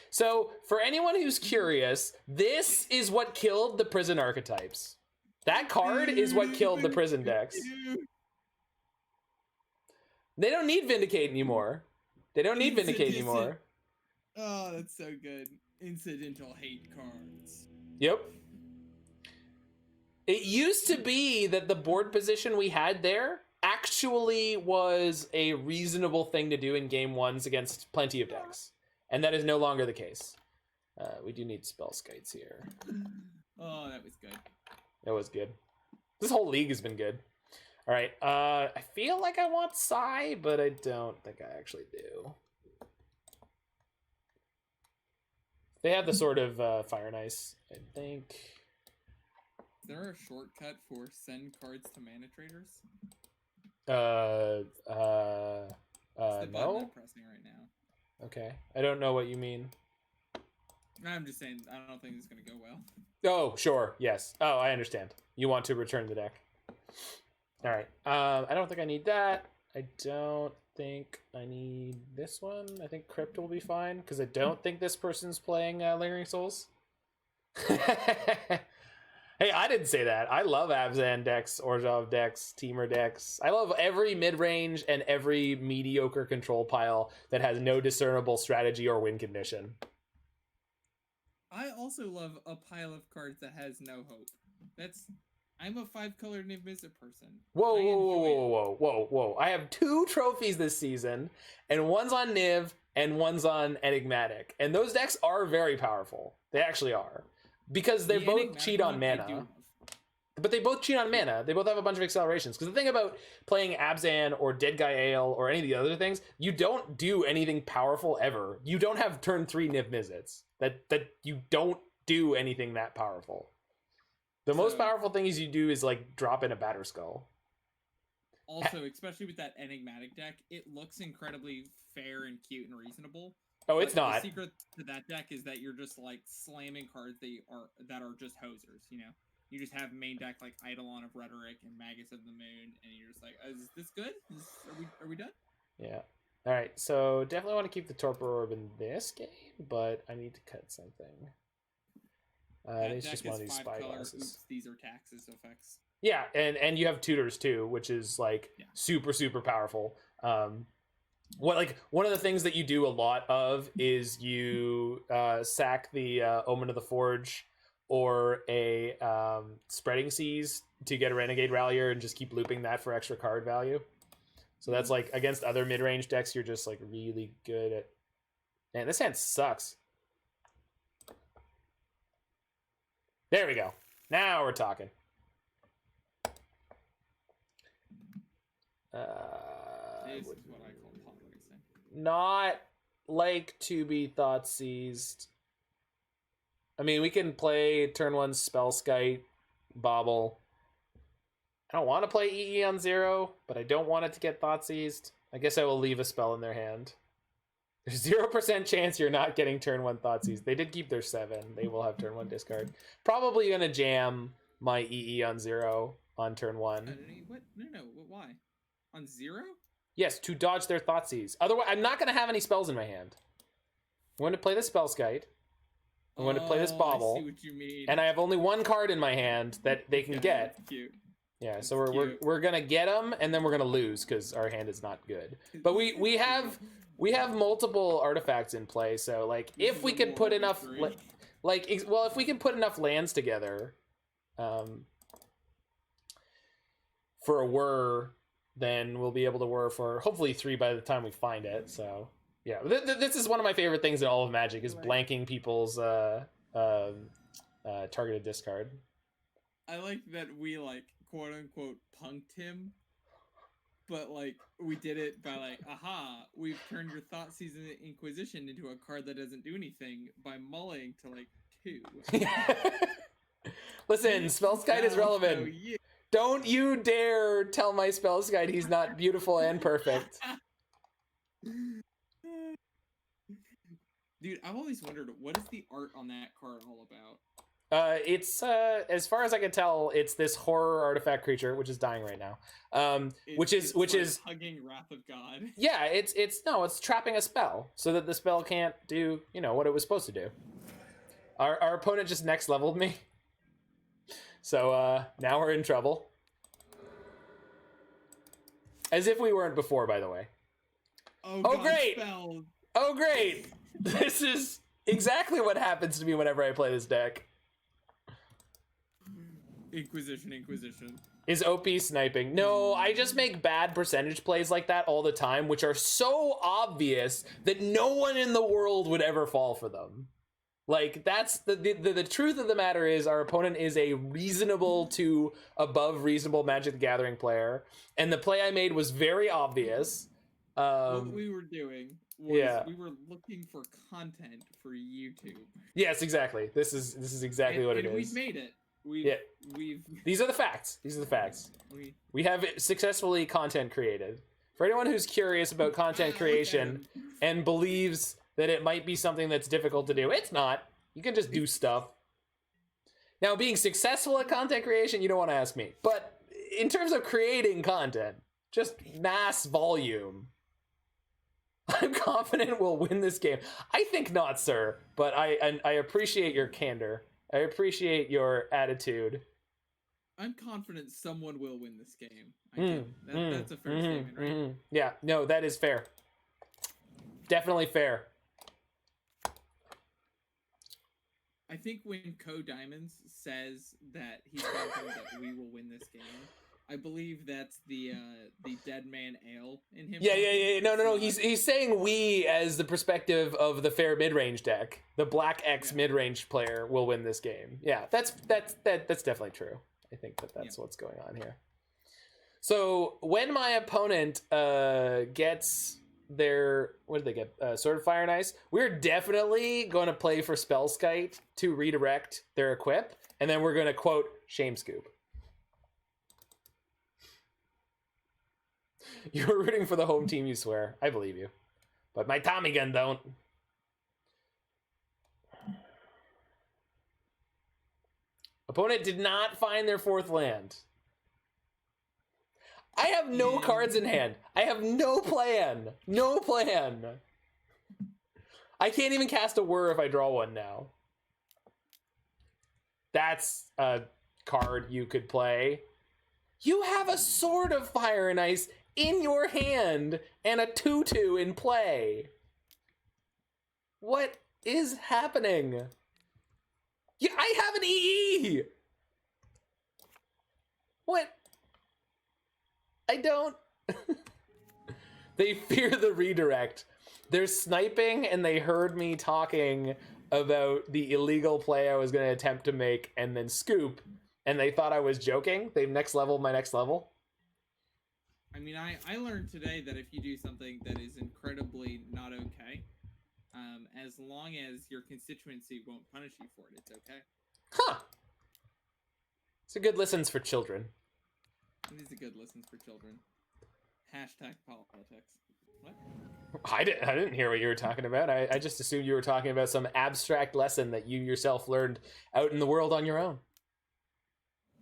So, for anyone who's curious, this is what killed the prison archetypes. That card is what killed the prison decks. They don't need Vindicate anymore. Oh, that's so good. Incidental hate cards. Yep. It used to be that the board position we had there actually was a reasonable thing to do in game ones against plenty of decks. And that is no longer the case. We do need spell skites here. Oh, that was good. That was good. This whole league has been good. All right. I feel like I want Psy, but I don't think I actually do. They have the sort of Fire and Ice, I think. Is there a shortcut for send cards to mana traders? No. It's the button I'm pressing right now. Okay. I don't know what you mean. I'm just saying, I don't think this is going to go well. Oh, sure. Yes. Oh, I understand. You want to return the deck. All right. I don't think I need that. I don't think I need this one. I think Crypt will be fine, because I don't think this person's playing Lingering Souls. Hey, I didn't say that. I love Abzan decks, Orzhov decks, Teamer decks. I love every mid-range and every mediocre control pile that has no discernible strategy or win condition. I also love a pile of cards that has no hope. I'm a 5-color Niv-Mizzet person. Whoa. I have 2 trophies this season, and one's on Niv, and one's on Enigmatic. And those decks are very powerful. They actually are. Because they both cheat on mana. But they both cheat on mana. They both have a bunch of accelerations. Because the thing about playing Abzan or Dead Guy Ale or any of the other things, you don't do anything powerful ever. You don't have turn 3 Niv-Mizzets. That you don't do anything that powerful. The most powerful thing you do is like drop in a Batterskull. Also, especially with that enigmatic deck, it looks incredibly fair and cute and reasonable. Oh, it's but not. The secret to that deck is that you're just like slamming cards that are just hosers. You know, you just have main deck like Eidolon of Rhetoric and Magus of the Moon, and you're just like, is this good? Are we done? Yeah. All right. So definitely want to keep the Torpor Orb in this game, but I need to cut something. It's just one of these Spyglasses. These are taxes effects. Yeah, and you have tutors too, which is like super powerful. One of the things that you do a lot of is you sack the Omen of the Forge or a Spreading Seas to get a Renegade Rallier and just keep looping that for extra card value. So that's like against other mid-range decks, you're just like really good at. Man, this hand sucks. There we go. Now we're talking. This is what I call pot racing. Not like to be thought seized. I mean, we can play turn 1 Spellskite, Bauble. I don't want to play EE on 0, but I don't want it to get thought seized. I guess I will leave a spell in their hand. There's 0% chance you're not getting turn 1 thought seized. They did keep their 7. They will have turn 1 discard. Probably gonna jam my EE on 0 on turn 1. What? No. Why? On 0? Yes, to dodge their Thoughtseize. Otherwise, I'm not going to have any spells in my hand. I'm going to play this Spellskite. I'm going to play this Bauble. I see what you mean. And I have only one card in my hand that they can get. That's cute. Yeah, so we're going to get them, and then we're going to lose because our hand is not good. But we have multiple artifacts in play, so like if we could put enough if we can put enough lands together for a Whir, then we'll be able to Whir for hopefully 3 by the time we find it. So yeah, this is one of my favorite things in all of Magic is blanking people's targeted discard. I like that we like quote unquote punked him, but like we did it by like, aha, we've turned your Thoughtseize Inquisition into a card that doesn't do anything by mulling to like 2. Listen, Spellskite is relevant. Yeah. Don't you dare tell my Spellskite he's not beautiful and perfect. Dude, I've always wondered, what is the art on that card all about? It's as far as I can tell, it's this horror artifact creature, which is dying right now. Which is hugging Wrath of God. Yeah, it's trapping a spell so that the spell can't do, what it was supposed to do. Our opponent just next leveled me. So now we're in trouble. As if we weren't before, by the way. Oh God, great! Spells. Oh great! This is exactly what happens to me whenever I play this deck. Inquisition. Is OP sniping? No, I just make bad percentage plays like that all the time, which are so obvious that no one in the world would ever fall for them. Like, that's the truth of the matter is our opponent is a reasonable to above reasonable Magic the Gathering player, and the play I made was very obvious. What we were doing was we were looking for content for YouTube. Yes, exactly. This is exactly what it is. We've made it. These are the facts. We have successfully content created. For anyone who's curious about content creation and believes that it might be something that's difficult to do, it's not. You can just do stuff. Now, being successful at content creation, you don't want to ask me. But in terms of creating content, just mass volume, I'm confident we'll win this game. I think not, sir, but I appreciate your candor. I appreciate your attitude. I'm confident someone will win this game. That's a fair statement, right? Yeah, no, that is fair. Definitely fair. I think when Diamonds says that he's confident that we will win this game, I believe that's the Dead Man Ale in him. Yeah. No. He's saying we as the perspective of the fair mid-range deck. The Black X mid-range player will win this game. Yeah, that's definitely true. I think that's what's going on here. So when my opponent gets their, what did they get? Sword of Fire and Ice. We're definitely going to play for Spellskite to redirect their equip, and then we're going to quote Shame Scoop. You were rooting for the home team, you swear. I believe you. But my Tommy gun don't. Opponent did not find their 4th land. I have no cards in hand. I have no plan. No plan. I can't even cast a Whir if I draw one now. That's a card you could play. You have a Sword of Fire and Ice in your hand and a 2/2 in play. What is happening? Yeah, I have an EE. What? I don't. They fear the redirect. They're sniping and they heard me talking about the illegal play I was going to attempt to make and then scoop, and they thought I was joking. They've next leveled my next level. I mean, I learned today that if you do something that is incredibly not okay, as long as your constituency won't punish you for it, it's okay. Huh. It's a good lessons for children. These are good lessons for children. Hashtag politics. What? I didn't hear what you were talking about. I just assumed you were talking about some abstract lesson that you yourself learned out in the world on your own.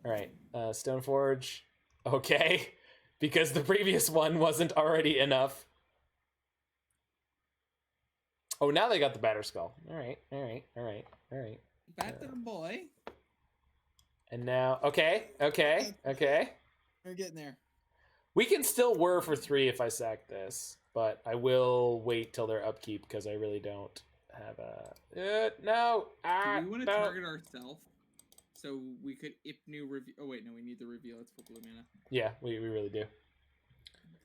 All right, Stoneforge. Okay, because the previous one wasn't already enough. Oh, now they got the Batter Skull. All right. Batter boy. And now, okay. We're getting there. We can still Whir for 3 if I sack this, but I will wait till their upkeep because I really don't have a... no! Do we want to target ourselves so we could Ipnu Reveal... Oh wait, no, we need the reveal. It's for blue mana. Yeah, we really do.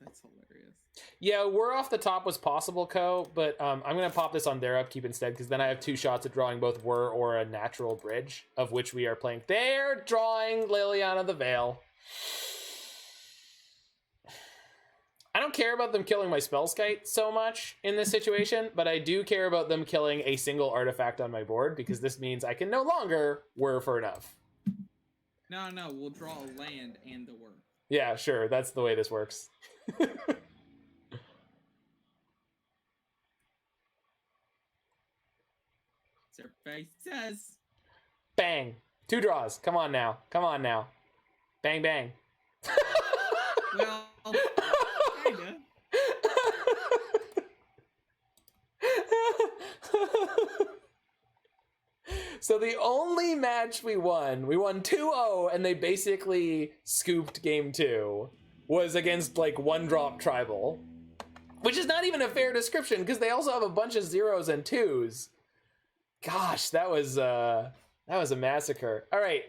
That's hilarious. Yeah, Whir off the top was possible, Ko, but I'm going to pop this on their upkeep instead because then I have 2 shots at drawing both Whir or a natural bridge, of which we are playing. They're drawing Liliana the Veil. I don't care about them killing my Spellskite so much in this situation, but I do care about them killing a single artifact on my board because this means I can no longer Whir for enough. No, we'll draw a land and the Whir. Yeah, sure, that's the way this works. Surface says. Bang. 2 draws. Come on now. Bang, bang. Well, kinda. So the only match we won 2-0, and they basically scooped game 2, was against like 1-drop tribal, which is not even a fair description because they also have a bunch of 0s and 2s. Gosh, that was a massacre. All right.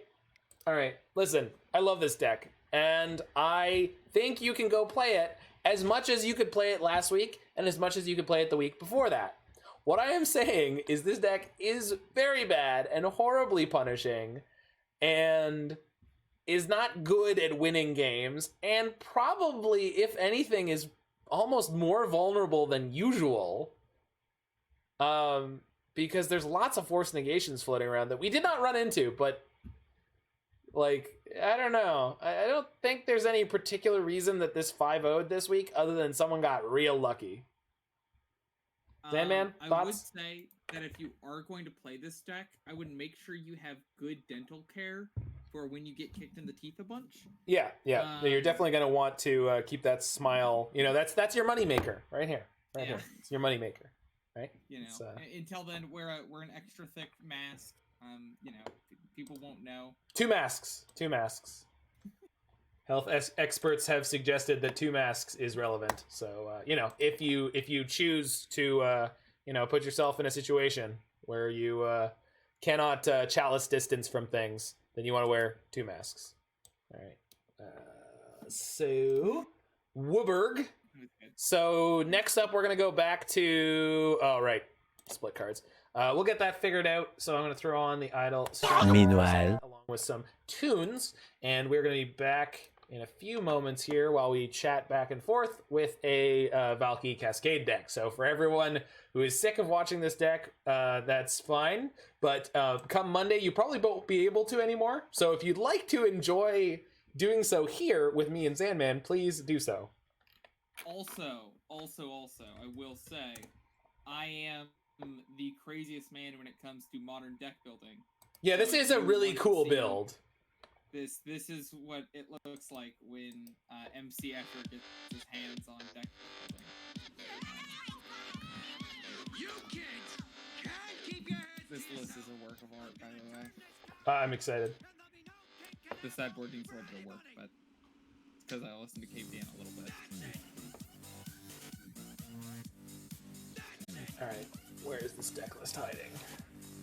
Listen, I love this deck, and I think you can go play it as much as you could play it last week, and as much as you could play it the week before that. What I am saying is this deck is very bad and horribly punishing, and is not good at winning games, and probably, if anything, is almost more vulnerable than usual. Because there's lots of force negations floating around that we did not run into, but like, I don't know. I don't think there's any particular reason that this 5-0'd this week other than someone got real lucky. Sandman, thoughts? I would say that if you are going to play this deck, I would make sure you have good dental care for when you get kicked in the teeth a bunch. Yeah. You're definitely going to want to keep that smile. You know, that's your moneymaker right here. Here. It's your moneymaker, right? You know, until then, wear an extra thick mask. You know, people won't know. 2 masks. Health experts have suggested that 2 masks is relevant. So, you know, if you choose to, put yourself in a situation where you cannot chalice distance from things, then you want to wear 2 masks. All right. So, Wooberg. So, next up, we're going to go back to... Oh, right. Split cards. We'll get that figured out. So, I'm going to throw on the Idle... Meanwhile. Along with some tunes. And we're going to be back in a few moments here while we chat back and forth with a Valky Cascade deck. So for everyone who is sick of watching this deck, that's fine. But come Monday, you probably won't be able to anymore. So if you'd like to enjoy doing so here with me and Sandman, please do so. Also, I will say, I am the craziest man when it comes to modern deck building. Yeah, this So is if a you really want to cool see build. This is what it looks like when MC Escher gets his hands on deck building. This list is a work of art, by the way. I'm excited. The sideboard needs a little bit of work, but it's because I listened to KPN a little bit. All right, where is this deck list hiding?